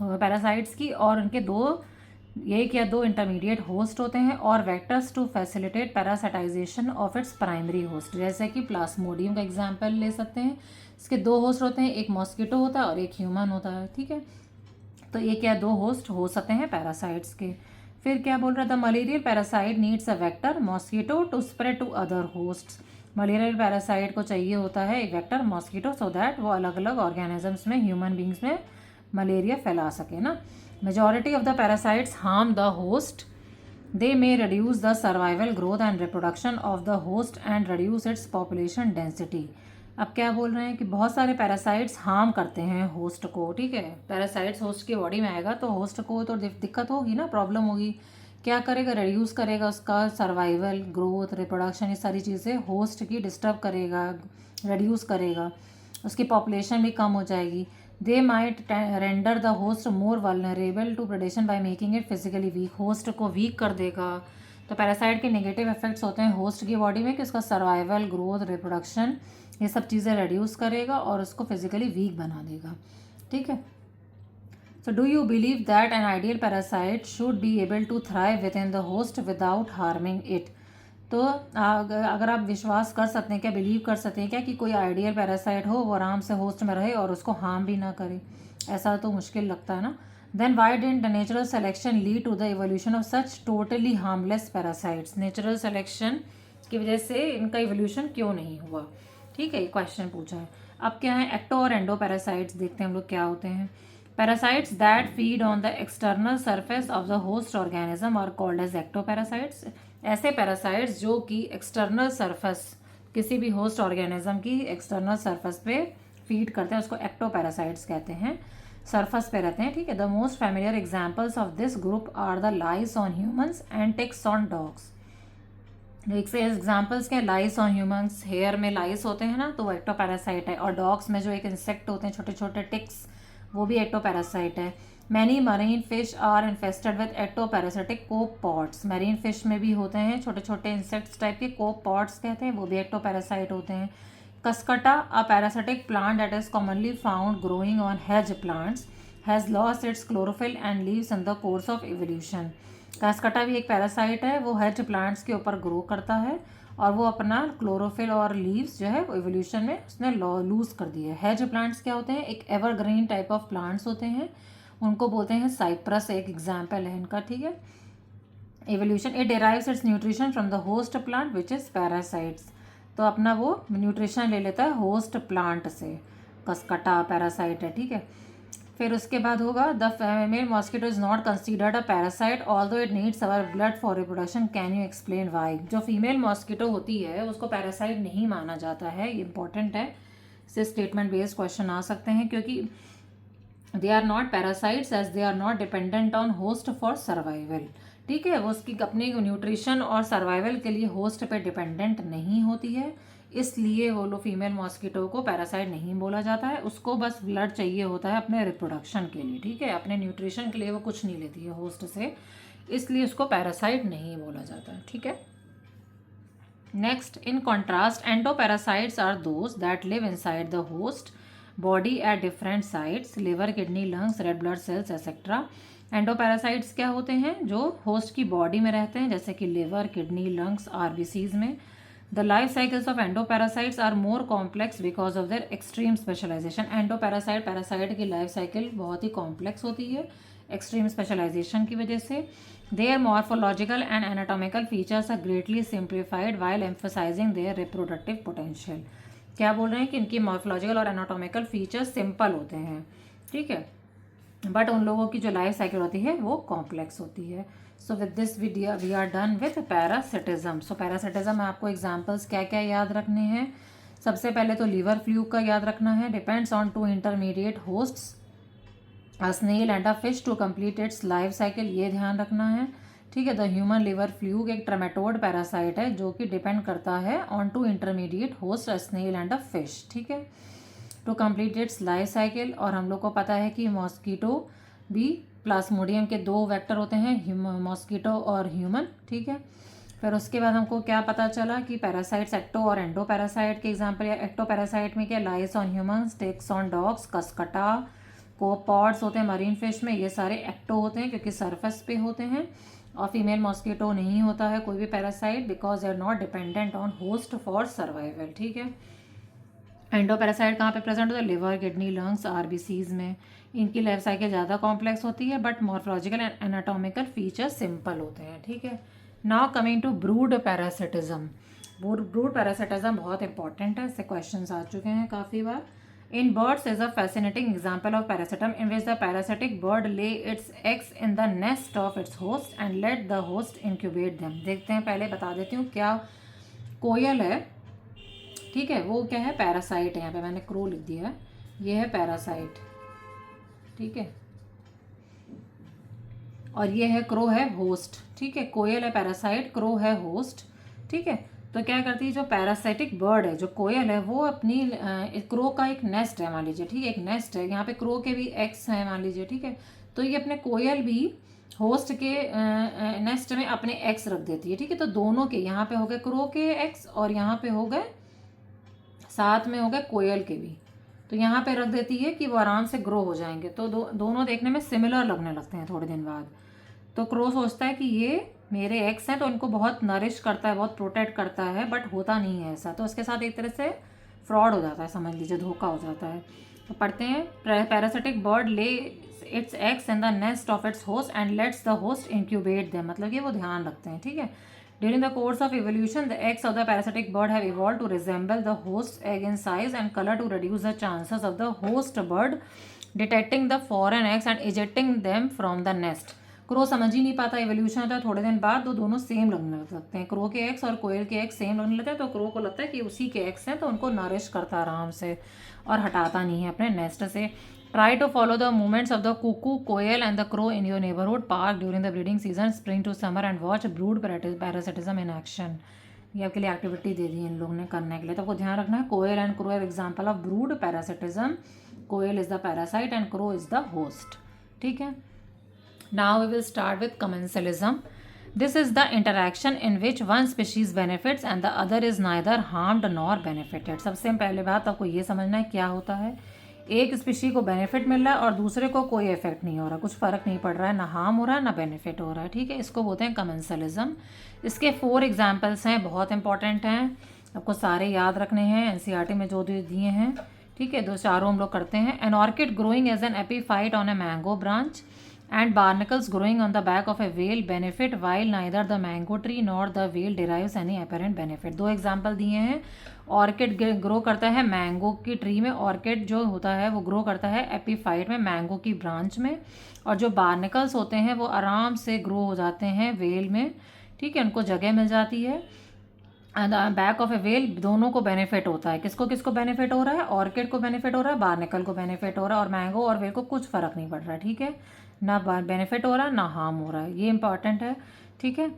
पैरासाइट्स की और इनके एक या दो इंटरमीडिएट होस्ट होते हैं और vectors to facilitate parasitization of its primary host, जैसे कि प्लाज्मोडियम का एग्जांपल ले सकते हैं। इसके 2 होस्ट होते हैं, एक मॉस्किटो होता है और एक ह्यूमन होता है, ठीक है। तो एक या 2 होस्ट हो सकते हैं पैरासाइट्स के। फिर क्या बोल रहा था, malarial parasite needs a vector mosquito to spread to other hosts, malarial parasite को चाहिए होता है एक वेक्टर मॉस्किटो सो दैट वो अलग अलग ऑर्गेनिजम्स में, ह्यूमन बींग्स में मलेरिया फैला सके ना। Majority of the parasites harm the host, they may reduce the survival growth and reproduction of the host and reduce its population density. अब क्या बोल रहे हैं कि बहुत सारे पैरासाइट्स हार्म करते हैं होस्ट को, ठीक है। पैरासाइट्स होस्ट की बॉडी में आएगा तो होस्ट को तो दिक्कत होगी ना, प्रॉब्लम होगी। क्या करेगा, रिड्यूस करेगा उसका सर्वाइवल ग्रोथ रिप्रोडक्शन, ये सारी चीज़ें होस्ट की डिस्टर्ब करेगा, रिड्यूस करेगा, उसकी पॉपुलेशन भी कम हो जाएगी। They might render the host more vulnerable to predation by making it physically weak, host को वीक कर देगा। तो पैरासाइट के नेगेटिव इफेक्ट्स होते हैं होस्ट की बॉडी में कि उसका सर्वाइवल ग्रोथ रिप्रोडक्शन ये सब चीज़ें रिड्यूस करेगा और उसको फिजिकली वीक बना देगा, ठीक है। So do you believe that an ideal parasite should be able to thrive within the host without harming it, तो अगर आप विश्वास कर सकते हैं क्या, बिलीव कर सकते हैं क्या कि कोई आइडियल पैरासाइट हो वो आराम से होस्ट में रहे और उसको हार्म भी ना करे, ऐसा तो मुश्किल लगता है ना। Then why didn't natural selection lead to the evolution of such totally harmless parasites, natural selection की वजह से इनका इवोल्यूशन क्यों नहीं हुआ, ठीक है, ये क्वेश्चन पूछा है। अब क्या है, एक्टो और एंडो पैरासाइट्स देखते हैं हम लोग क्या होते हैं। Parasites that feed on the external surface of the host organism are called as ectoparasites, ऐसे पैरासाइट्स जो कि एक्सटर्नल सरफेस किसी भी होस्ट ऑर्गेनिज्म की एक्सटर्नल सरफेस पे फीड करते हैं उसको एक्टो पैरासाइट्स कहते हैं, सरफेस पे रहते हैं, ठीक है। The most familiar examples of this group are the lice on humans and ticks on dogs, एक से एग्जाम्पल्स क्या, लाइस ऑन ह्यूमंस, हेयर में लाइस होते हैं ना तो वो एक्टो पैरासाइट है, और डॉग्स में जो एक इंसेक्ट होते हैं छोटे छोटे टिक्स वो भी एक्टो पैरासाइट है। Many marine fish are infested with ectoparasitic copepods, marine fish में भी होते हैं छोटे छोटे इंसेक्ट्स टाइप के, कोपॉड्स कहते हैं, वो भी एक्टो पैरासाइट होते हैं। Cuscuta a parasitic plant that is commonly found growing on hedge plants has lost its chlorophyll and leaves in the course of evolution, Cuscuta भी एक पैरासाइट है, वो हेज प्लांट्स के ऊपर ग्रो करता है और वो अपना क्लोरोफिल और लीव्स जो है वो इवोल्यूशन में उसने लूज कर दिया है। हेज प्लांट्स क्या होते हैं, एक एवरग्रीन टाइप ऑफ प्लांट्स होते हैं, उनको बोलते हैं साइप्रस, एक एग्जाम्पल है इनका, ठीक है। Evolution, it derives it's nutrition from the host plant which is parasites, तो अपना वो न्यूट्रिशन ले लेता है होस्ट प्लांट से, कसकटा पैरासाइट है, ठीक है। फिर उसके बाद होगा, the female mosquito is not considered a parasite although it needs our blood for reproduction, can you explain why, जो फीमेल मॉस्किटो होती है उसको पैरासाइट नहीं माना जाता है, ये इंपॉर्टेंट है, इससे स्टेटमेंट बेस्ड क्वेश्चन आ सकते हैं, क्योंकि they are not parasites as they are not dependent on host for survival, ठीक है, वो उसकी अपने न्यूट्रिशन और सर्वाइवल के लिए होस्ट पे डिपेंडेंट नहीं होती है, इसलिए वो लोग फीमेल मॉस्किटो को पैरासाइट नहीं बोला जाता है, उसको बस ब्लड चाहिए होता है अपने रिप्रोडक्शन के लिए, ठीक है, अपने न्यूट्रिशन के लिए वो कुछ नहीं लेती है होस्ट से, इसलिए उसको पैरासाइट नहीं बोला जाता है, ठीक है। Next, in contrast endoparasites are those that live inside the host body at different sites, liver kidney lungs red blood cells etcetera. Endoparasites क्या होते हैं, जो होस्ट की बॉडी में रहते हैं, जैसे कि लिवर किडनी लंग्स आरबीसीज में। The life cycles of endoparasites are more complex because of their extreme specialisation, parasite की लाइफ साइकिल बहुत ही कॉम्प्लेक्स होती है एक्सट्रीम स्पेशलाइजेशन की वजह से। Their morphological and anatomical features are greatly simplified while emphasising their reproductive potential, क्या बोल रहे हैं कि इनकी मॉर्फोलॉजिकल और एनाटॉमिकल फीचर्स सिंपल होते हैं, ठीक है, बट उन लोगों की जो लाइफ साइकिल होती है वो कॉम्प्लेक्स होती है। So with this video we are done with parasitism. So parasitism में आपको एग्जांपल्स क्या क्या याद रखने हैं। सबसे पहले तो लीवर फ्लूक का याद रखना है। Depends on two intermediate hosts, a snail and a fish to complete its life cycle, ये ध्यान रखना है, ठीक है। द ह्यूमन लिवर फ्लूक एक ट्रेमेटोड पैरासाइट है जो कि डिपेंड करता है on two intermediate host, a snail and a fish, ठीक है, to complete its life cycle. और हम लोग को पता है कि मॉस्कीटो भी प्लाज्मोडियम के 2 वेक्टर होते हैं, मॉस्कीटो और ह्यूमन, ठीक है। फिर उसके बाद हमको क्या पता चला कि पैरासाइट्स एक्टो और एंडो पैरासाइट के एग्जांपल, या एक्टो पैरासाइट में क्या, lice on humans, ticks on dogs, Cuscuta, copepods होते हैं मरीन फिश में, ये सारे एक्टो होते हैं क्योंकि सरफेस पे होते हैं। और फीमेल मॉस्कीटो नहीं होता है कोई भी parasite, because they are not dependent on host for survival, ठीक है। एंडो पैरासाइट कहाँ पे प्रेजेंट होता है, लिवर, किडनी, लंग्स, आरबीसीज में। इनकी लाइफ साइकिल ज़्यादा कॉम्प्लेक्स होती है but morphological and anatomical features simple होते हैं, ठीक है। Now coming to brood parasitism. Brood parasitism बहुत इंपॉर्टेंट है, इससे क्वेश्चन आ चुके हैं काफ़ी बार। In birds is a fascinating example of parasitism in which the parasitic bird lay its eggs in the nest of its host and let the host incubate them. देखते हैं, पहले बता देती हूँ क्या कोयल है, ठीक है, वो क्या है, पैरासाइट है। यहाँ पे मैंने क्रो लिख दिया है, ये है पैरासाइट, ठीक है, और ये है क्रो है होस्ट, ठीक है। कोयल है पैरासाइट, क्रो है होस्ट, ठीक है। तो क्या करती है जो पैरासाइटिक बर्ड है, जो कोयल है, वो अपनी क्रो का एक नेस्ट है मान लीजिए, ठीक है, एक नेस्ट है, यहाँ पे क्रो के भी एग्स हैं मान लीजिए, ठीक है। तो ये अपने कोयल भी होस्ट के नेस्ट में अपने एग्स रख देती है, ठीक है। तो दोनों के यहाँ पे हो गए क्रो के एग्स और यहाँ पे हो गए, साथ में हो गए कोयल के भी, तो यहाँ पे रख देती है कि वो आराम से ग्रो हो जाएंगे। तो दोनों देखने में सिमिलर लगने लगते हैं थोड़े दिन बाद। तो क्रो सोचता है कि ये मेरे एक्स हैं तो इनको बहुत नरिश करता है, बहुत प्रोटेक्ट करता है, बट होता नहीं है ऐसा। तो उसके साथ एक तरह से फ्रॉड हो जाता है, समझ लीजिए धोखा हो जाता है। तो पढ़ते हैं, parasitic bird lay its eggs in the nest of its host and let's the host incubate them, मतलब ये वो ध्यान रखते हैं, ठीक है। During the course of evolution, the eggs of the parasitic bird have evolved to resemble the host egg in size and color to reduce the chances of the host bird detecting the foreign eggs and ejecting them from the nest. Crow समझ ही नहीं पाता, evolution होता है थोड़े दिन बाद तो दोनों सेम लगने लग सकते हैं, क्रो के एग्स और कोयल के एग्स सेम लगने लगते हैं। तो क्रो को लगता है कि उसी के एग्स हैं, तो उनको नरिश करता आराम से और हटाता नहीं है अपने नेस्ट से। Try to follow the movements of the cuckoo, coil and the crow in your neighborhood park during the breeding season, spring to summer, and watch brood parasitism in action. ये आपके लिए एक्टिविटी दे दी इन लोगों ने करने के लिए, तो आपको ध्यान रखना है। Koel and crow are example of brood parasitism. Koel is the parasite and crow is the host, ठीक है। Now we will start with commensalism. This is the interaction in which one species benefits and the other is neither harmed nor benefited. सबसे पहले बात आपको ये समझना है क्या होता है, एक स्पीशी को बेनिफिट मिल रहा है और दूसरे को कोई इफेक्ट नहीं हो रहा, कुछ फ़र्क नहीं पड़ रहा है, ना हार्म हो रहा है ना बेनिफिट हो रहा है, ठीक है। इसको बोलते हैं कमेंसलिज्म। इसके 4 एग्जांपल्स हैं, बहुत इंपॉर्टेंट हैं, आपको सारे याद रखने हैं, एनसीईआरटी में जो दिए हैं, ठीक है। 2-4 हम लोग करते हैं। An orchid growing as an epiphyte on a mango branch and barnacles growing on the back of a whale benefit while neither the mango tree nor the whale derives any apparent benefit। 2 example दिए हैं। Orchid grow करता है mango की tree में, orchid जो होता है वो ग्रो करता है एपीफाइट में, मैंगो की ब्रांच में, और जो बार्निकल्स होते हैं वो आराम से ग्रो हो जाते हैं वेल में, ठीक है, उनको जगह मिल जाती है। बैक ऑफ ए वेल दोनों को बेनिफिट होता है, किसको किसको बेनिफिट हो रहा है, ऑर्किड को बेनिफिट हो रहा है, बार्निकल को बेनिफिट हो रहा है, और मैंगो और वेल को कुछ फर्क नहीं पड़ रहा है, ठीक है, ना बेनिफिट हो रहा है ना हार्म हो रहा है, ये इंपॉर्टेंट है, ठीक है।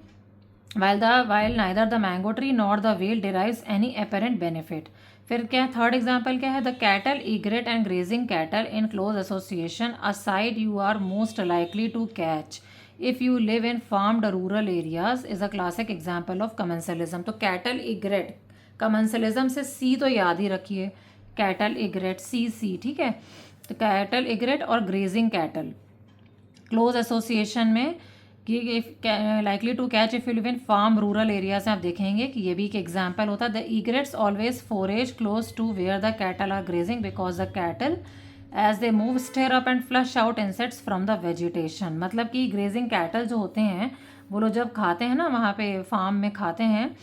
while neither the mango tree nor the whale derives any apparent benefit। फिर क्या थर्ड एग्जाम्पल क्या है, the cattle, egret and grazing cattle in close association, a sight you are most likely to catch if you live in farmed rural areas, is a classic example of commensalism. तो cattle, egret, commensalism से सी तो याद ही रखिए, cattle, egret, सी, ठीक है। तो cattle, egret और ग्रेजिंग कैटल क्लोज एसोसिएशन में कि likely to catch if you live in farm rural areas में आप देखेंगे कि ये भी एक एग्जाम्पल होता है। The egrets always forage close to where the cattle are grazing because the cattle as they move stir up and flush out insects from the vegetation. मतलब कि ग्रेजिंग कैटल जो होते हैं वो लोग जब खाते हैं ना, वहाँ पे फार्म में खाते हैं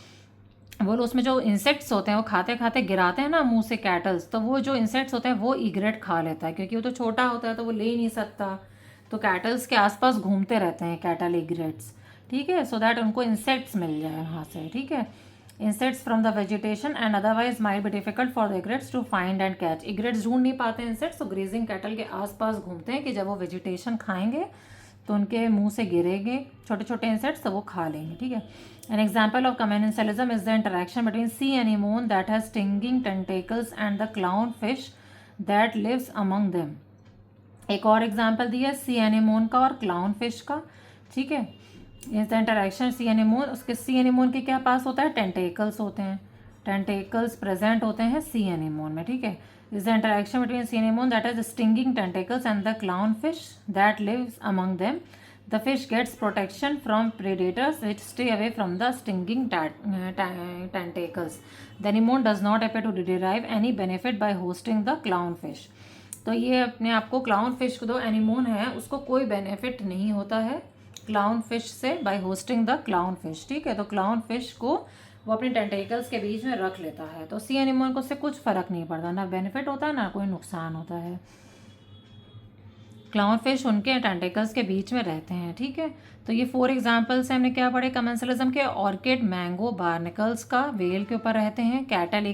वो उसमें जो इंसेक्ट्स होते हैं वो खाते खाते गिराते हैं ना मुंह से कैटल्स, तो वो जो इंसेक्ट्स होते हैं वो ईग्रेट खा लेता है, क्योंकि वो तो छोटा होता है तो वो ले ही नहीं सकता, तो कैटल्स के आसपास घूमते रहते हैं कैटल ईग्रेट्स, ठीक है, सो दैट उनको इंसेक्ट्स मिल जाए वहाँ से, ठीक है। Insects from the vegetation and otherwise might be difficult for the egrets to find and catch. Egrets ढूंढ नहीं पाते इंसेक्ट्स, तो ग्रेजिंग कैटल के आसपास घूमते हैं कि जब वो वेजिटेशन खाएंगे तो उनके मुंह से गिरेंगे छोटे छोटे इंसेक्ट्स, तो वो खा लेंगे, ठीक है। An example of commensalism is the interaction between sea anemone that has stinging tentacles and the clown fish that lives among them. एक और एग्जाम्पल दिया सी एनीमोन का और क्लाउन फिश का, ठीक है। इस द इंटरेक्शन सी एनीमोन, उसके सी एनीमोन के क्या पास होता है, टेंटेकल्स होते हैं, टेंटेकल्स प्रेजेंट होते हैं सी एनीमोन में, ठीक है। Is the interaction between sea anemone that has stinging tentacles and the clown fish that lives among them. The fish gets protection from predators which stay away from the stinging tentacles. The anemone does not appear to derive any benefit by hosting the clownfish. तो ये अपने आप को clown fish को, जो anemone है उसको कोई बेनिफिट नहीं होता है क्लाउन फिश से by hosting the clown fish, ठीक है। तो क्लाउन फिश को वो अपने टेंटेकल्स के बीच में रख लेता है, तो सी एनीमोन को उससे कुछ फ़र्क नहीं पड़ता, ना बेनिफिट होता है ना कोई नुकसान होता है। क्लाउन फिश उनके टेंटेकल्स के बीच में रहते हैं, ठीक है। तो ये 4 एग्जाम्पल्स हैं, हमने क्या पढ़े कमेंसलिज्म के। ऑर्किड, मैंगो, बार्निकल्स का वेल के ऊपर रहते हैं। कैटल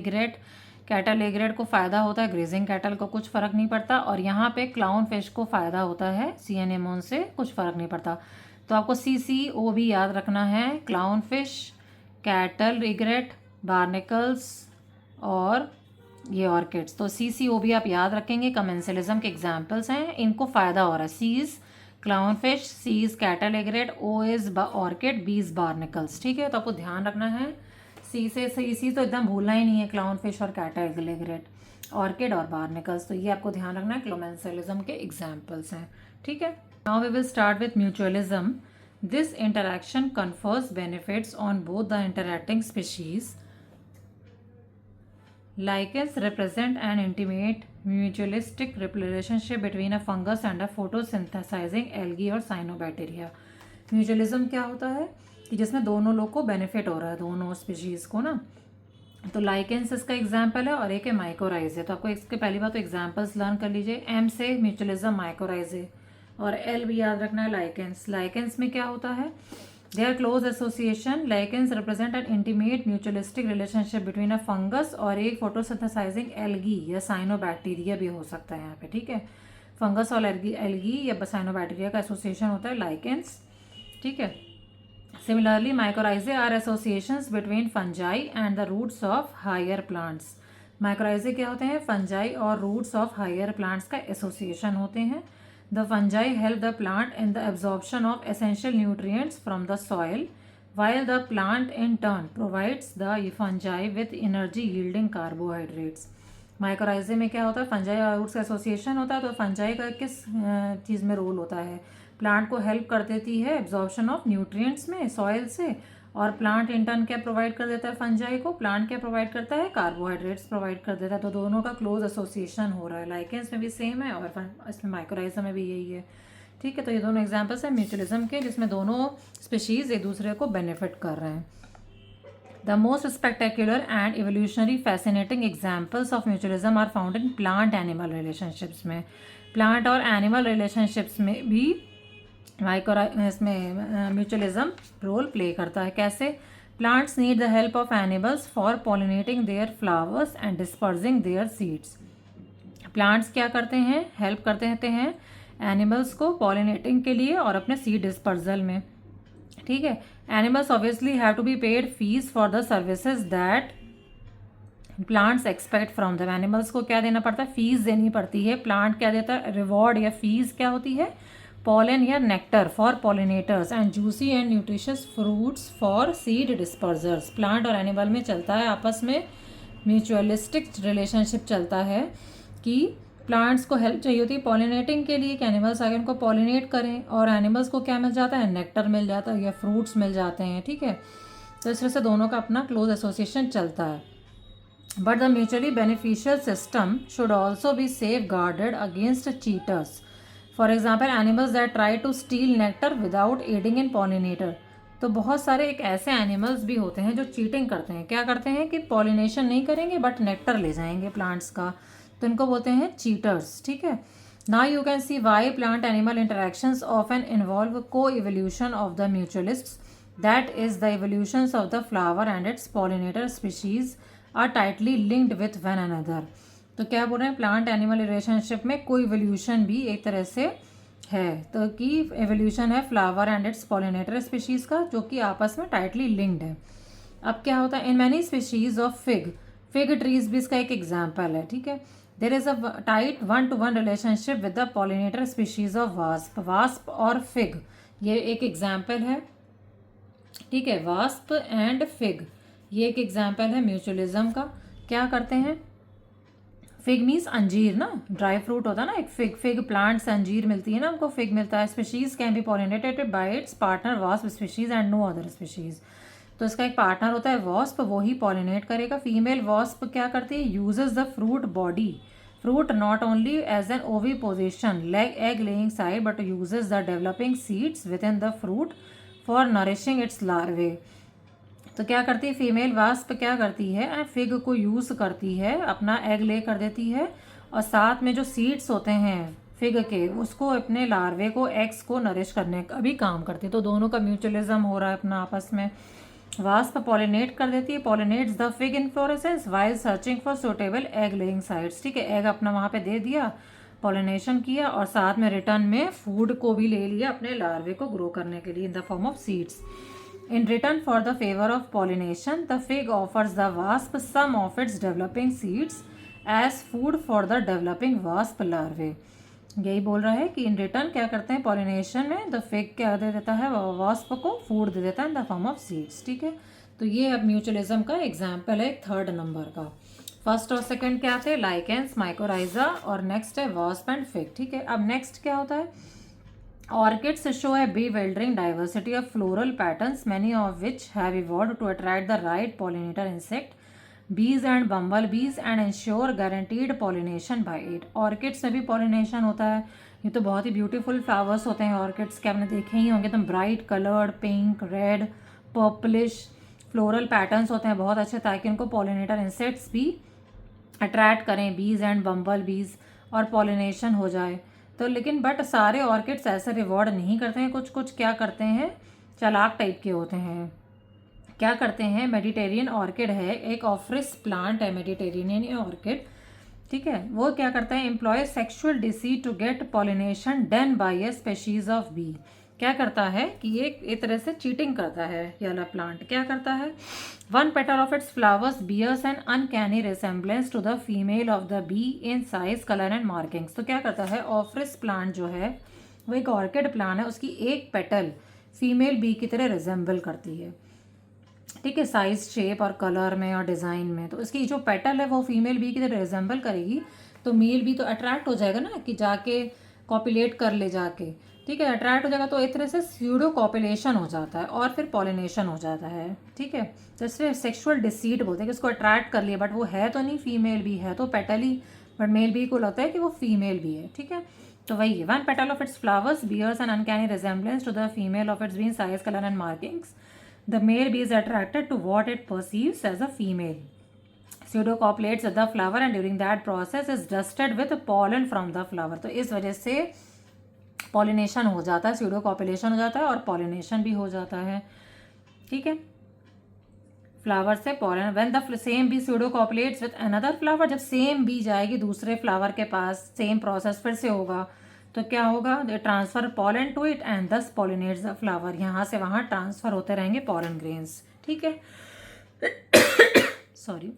एग्रेट को फ़ायदा होता है, ग्रेजिंग कैटल को कुछ फ़र्क नहीं पड़ता, और यहाँ पे क्लाउन फिश को फ़ायदा होता है, सी एनीमोन से कुछ फ़र्क नहीं पड़ता। तो आपको CCO भी याद रखना है, क्लाउन फिश, कैटल एग्रेट, बार्निकल्स और ये ऑर्किड्स। तो CCO भी आप याद रखेंगे, कमेंसलिज्म के एग्जाम्पल्स हैं, इनको फ़ायदा हो रहा है। C is clown fish, C is cattle एग्रेट, O is orchid, B is barnacles, ठीक है। तो आपको ध्यान रखना है, C तो एकदम भूलना ही नहीं है, क्लाउन फिश और कैटल एग्रेट, ऑर्किड और बार्निकल्स, तो ये आपको ध्यान रखना है, कमेंसलिज्म के एग्जाम्पल्स हैं, ठीक है। Now we will start with mutualism. This interaction confers benefits on both the interacting species. Lichens represent an intimate mutualistic relationship between a fungus and a photosynthesizing algae और cyanobacteria। म्यूचुअलिज्म क्या होता है कि जिसमें दोनों लोग को बेनिफिट हो रहा है, दोनों स्पीशीज़ को ना। तो लाइकेंस इसका एग्जाम्पल है और एक है माइकोराइज है। तो आपको इसके पहली बात तो एग्जाम्पल्स लर्न कर लीजिए। M से म्यूचुअलिज्म माइकोराइज है, और L भी याद रखना है लाइकेंस। लाइकेंस में क्या होता है, Their close association, lichens represent an intimate mutualistic relationship between a fungus और एक photosynthesizing algae या cyanobacteria भी हो सकता है यहाँ पे, ठीक है। फंगस और algae या cyanobacteria का एसोसिएशन होता है lichens, ठीक है। Similarly, mycorrhizae are associations between fungi and the roots of higher plants. mycorrhizae क्या होते हैं, fungi और roots of higher plants का एसोसिएशन होते हैं। The fungi help the plant in the absorption of essential nutrients from the soil, while the plant in turn provides the fungi with energy yielding carbohydrates. माइकोराइजे में क्या होता है, fungi और roots का association होता है। तो फंजाई का किस चीज़ में रोल होता है, प्लांट को हेल्प कर देती है एब्जॉर्प्शन ऑफ न्यूट्रिएंट्स में सॉइल से, और प्लांट इंटर्न क्या प्रोवाइड कर देता है, फंजाई को प्लांट क्या प्रोवाइड करता है, कार्बोहाइड्रेट्स प्रोवाइड कर देता है। तो दोनों का क्लोज एसोसिएशन हो रहा है, लाइकेंस में भी सेम है और इसमें माइकोराइजा में भी यही है, ठीक है। तो ये दोनों एग्जाम्पल्स हैं म्यूचुअलिज्म के, जिसमें दोनों स्पीशीज़ एक दूसरे को बेनिफिट कर रहे हैं। The most spectacular and evolutionary fascinating examples of mutualism are found in plant-animal relationships में। प्लांट और एनिमल रिलेशनशिप्स में भी इसमें म्यूचुअलिज्म रोल प्ले करता है। कैसे, plants need the help of animals for pollinating their flowers and dispersing their seeds. Plants क्या करते हैं, हेल्प करते रहते हैं एनिमल्स को पॉलिनेटिंग के लिए और अपने सीड डिस्पर्सल में, ठीक है। Animals obviously have to be paid fees for the services that plants expect from them. Animals को क्या देना पड़ता है, फीस देनी पड़ती है। प्लांट क्या देता है, रिवॉर्ड या फीस क्या होती है, pollen या nectar for pollinators and juicy and nutritious fruits for seed dispersers. Plant और एनिमल में चलता है आपस में म्यूचुअलिस्टिक रिलेशनशिप चलता है कि प्लांट्स को हेल्प चाहिए होती है पॉलिनेटिंग के लिए कि एनिमल्स आगे उनको पॉलिनेट करें, और एनिमल्स को क्या मिल जाता है, नेक्टर मिल जाता है या फ्रूट्स मिल जाते हैं, ठीक है। तो इस तरह से दोनों का अपना क्लोज एसोसिएशन चलता है। But the mutually beneficial system should also be safeguarded against cheaters. For example animals that try to steal nectar without aiding in pollinator. तो बहुत सारे एक ऐसे एनिमल्स भी होते हैं जो चीटिंग करते हैं, क्या करते हैं कि पॉलिनेशन नहीं करेंगे बट नेक्टर ले जाएंगे प्लांट्स का, तो इनको बोलते हैं चीटर्स, ठीक है। Now you can see why plant animal interactions often involve coevolution of the mutualists, that is the evolutions of the flower and its pollinator species are tightly linked with one another. तो क्या बोल रहे हैं, plant animal relationship में को evolution भी एक तरह से है, तो कि एवोल्यूशन है flower and its pollinator species का, जो कि आपस में टाइटली लिंक्ड है। अब क्या होता है, in many species of fig trees भी इसका एक एग्जाम्पल है, ठीक है। There is a tight 1-to-1 relationship with the pollinator species of wasp और फिग, ये एक एग्जाम्पल है, ठीक है। वास्प एंड फिग ये एक एग्जाम्पल है म्यूचुअलिज्म का। क्या करते हैं, फिग मीन्स अंजीर ना, ड्राई फ्रूट होता है ना एक फिग प्लांट से अंजीर मिलती है ना, हमको फिग मिलता है। Species can be pollinated by its partner wasp species and no other species. तो इसका एक पार्टनर होता है वास्प, वो ही पॉलिनेट करेगा। फीमेल वास्प क्या करती है, uses the fruit not only as an oviposition egg laying site but uses the developing seeds within the fruit for nourishing its larvae. तो क्या करती है फीमेल वास्प, क्या करती है, फिग को यूज़ करती है, अपना एग ले कर देती है, और साथ में जो सीड्स होते हैं फिग के, उसको अपने लार्वे को, एग्स को नरिश करने का भी काम करती है। तो दोनों का म्यूचुअलिज्म हो रहा है अपना आपस में। वास्प पॉलिनेट कर देती है, pollinates the fig inflorescence while searching for suitable egg laying sites, ठीक है। एग अपना वहाँ पे दे दिया, पॉलिनेशन किया, और साथ में रिटर्न में फूड को भी ले लिया अपने लार्वे को ग्रो करने के लिए in the form of seeds. In return for the favor of pollination, the fig offers the wasp some of its developing seeds as food for the developing wasp larvae. यही बोल रहा है कि इन रिटर्न क्या करते हैं, pollination में the fig क्या दे देता है, वास्प को फूड दे देता है in the form of seeds, ठीक है। तो ये अब म्यूचुअलिज्म का एग्जाम्पल है 3rd नंबर का। फर्स्ट और सेकंड क्या थे, लाइकेंस, माइकोराइजा, और नेक्स्ट है वास्प एंड फिग, ठीक है। अब नेक्स्ट क्या होता है, orchids show a bewildering diversity of floral patterns, many of which have evolved to attract the right pollinator insect, bees and bumblebees, and ensure guaranteed pollination by it. Orchids में भी pollination होता है। ये तो बहुत ही ब्यूटीफुल फ्लावर्स होते हैं orchids के, आपने देखे ही होंगे, एकदम bright coloured, pink, red, purplish floral patterns होते हैं बहुत अच्छे, ताकि उनको पॉलिनेटर इंसेक्ट्स भी अट्रैक्ट करें, बीज एंड बम्बल बीज, और पॉलिनेशन हो जाए। तो लेकिन बट सारे ऑर्किड्स ऐसे रिवॉर्ड नहीं करते हैं, कुछ कुछ क्या करते हैं, चालाक टाइप के होते हैं। क्या करते हैं, मेडिटेरियन ऑर्किड है, एक ऑफ्रिस प्लांट है मेडिटेरियन ऑर्किड, ठीक है। वो क्या करता है, employ sexual deceit to get pollination done by a species of bee. क्या करता है कि ये एक तरह से चीटिंग करता है ये वाला प्लांट। क्या करता है, one petal of its flowers bears an uncanny resemblance to the female of the bee in size, colour and markings. तो क्या करता है, ऑफ्रिस प्लांट जो है वो एक ऑर्किड प्लांट है, उसकी एक पेटल फीमेल बी की तरह रिजेंबल करती है, ठीक है, साइज, शेप और कलर में और डिज़ाइन में। तो इसकी जो पेटल है वो फीमेल बी की तरह रिजेंबल करेगी, तो मेल बी तो अट्रैक्ट हो जाएगा ना, कि जाके कॉपुलेट कर ले जाके, ठीक है, अट्रैक्ट हो जाएगा। तो एक तरह से स्यूडो कॉपुलेशन हो जाता है और फिर पॉलिनेशन हो जाता है, ठीक है। तो इसलिए सेक्सुअल डिसीट बोलते हैं कि उसको अट्रैक्ट कर लिया, बट वो है तो नहीं, फीमेल भी है तो पेटल ही, बट मेल बी को लगता है कि वो फीमेल भी है, ठीक है। तो वही है, one petal of its flowers bears an uncanny resemblance to the female of its bee in size, colour and markings. The male bee is attracted to what it perceives as a female. Pseudocopulates with the flower and during that process is dusted with pollen from the flower. तो इस वजह से pollination हो जाता है, pseudocopulation हो जाता है और pollination भी हो जाता है, ठीक है। फ्लावर से pollen, when the same bee pseudocopulates with another flower, जब सेम बी जाएगी दूसरे फ्लावर के पास, सेम प्रोसेस फिर से होगा, तो क्या होगा, transfer pollen to it and thus pollinates the flower. यहाँ से वहाँ ट्रांसफर होते रहेंगे पॉलन ग्रेन्स, ठीक है। Sorry,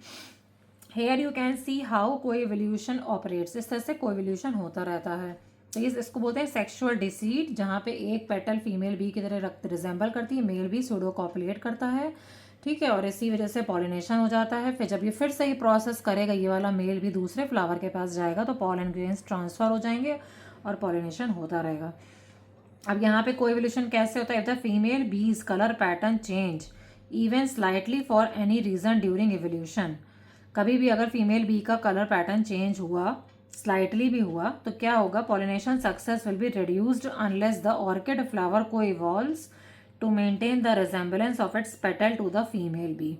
here you can see how coevolution operates. इस तरह से कोएवोल्यूशन होता रहता है। तो इसको बोलते हैं सेक्सुअल डिसीट, जहाँ पे एक पेटल फीमेल बी की तरह रिजेंबल करती है, मेल बी सूडो कॉपुलेट करता है, ठीक है, और इसी वजह से पॉलिनेशन हो जाता है। फिर जब ये फिर से ही प्रोसेस करेगा, ये वाला मेल भी दूसरे फ्लावर के पास जाएगा, तो पॉलन ग्रेन्स ट्रांसफर हो जाएंगे और पॉलिनेशन होता रहेगा। अब यहाँ पे कोएवोल्यूशन कैसे होता है, इफ द फीमेल बीज colour pattern change even slightly for any reason during evolution, कभी भी अगर फीमेल बी का कलर पैटर्न चेंज हुआ, स्लाइटली भी हुआ, तो क्या होगा, pollination success will be reduced unless the orchid flower को evolves to maintain the resemblance of its petal to the female bee.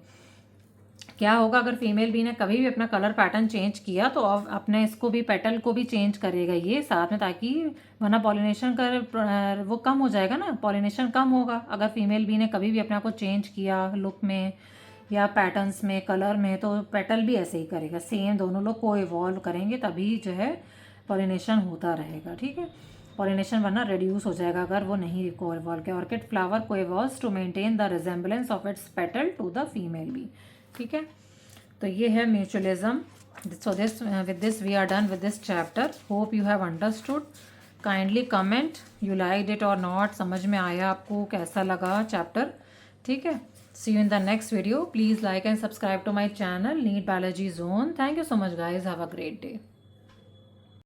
क्या होगा अगर फीमेल बी ने कभी भी अपना कलर पैटर्न चेंज किया तो अब अपने इसको भी पेटल को भी चेंज करेगा ये साथ में, ताकि वरना पॉलिनेशन कर वो कम हो जाएगा ना, पॉलिनेशन कम होगा अगर फीमेल बी ने कभी भी अपने आप को चेंज किया लुक में या पैटर्न्स में, कलर में, तो पेटल भी ऐसे ही करेगा सेम। दोनों लोग को इवॉल्व करेंगे तभी जो है पॉलिनेशन होता रहेगा, ठीक है। पॉलिनेशन वरना रिड्यूस हो जाएगा अगर वो नहीं को इवॉल्व किया। Orchid flower coevolves to maintain the resemblance of its petal to the female bee, ठीक है। तो ये है म्यूचुअलिज्म। So this with this we are done with this chapter. Hope you have understood. Kindly comment you like it और not, समझ में आया आपको, कैसा लगा चैप्टर, ठीक है। See you in the next video. Please like and subscribe to my channel NEET biology zone. Thank you so much guys, have a great day.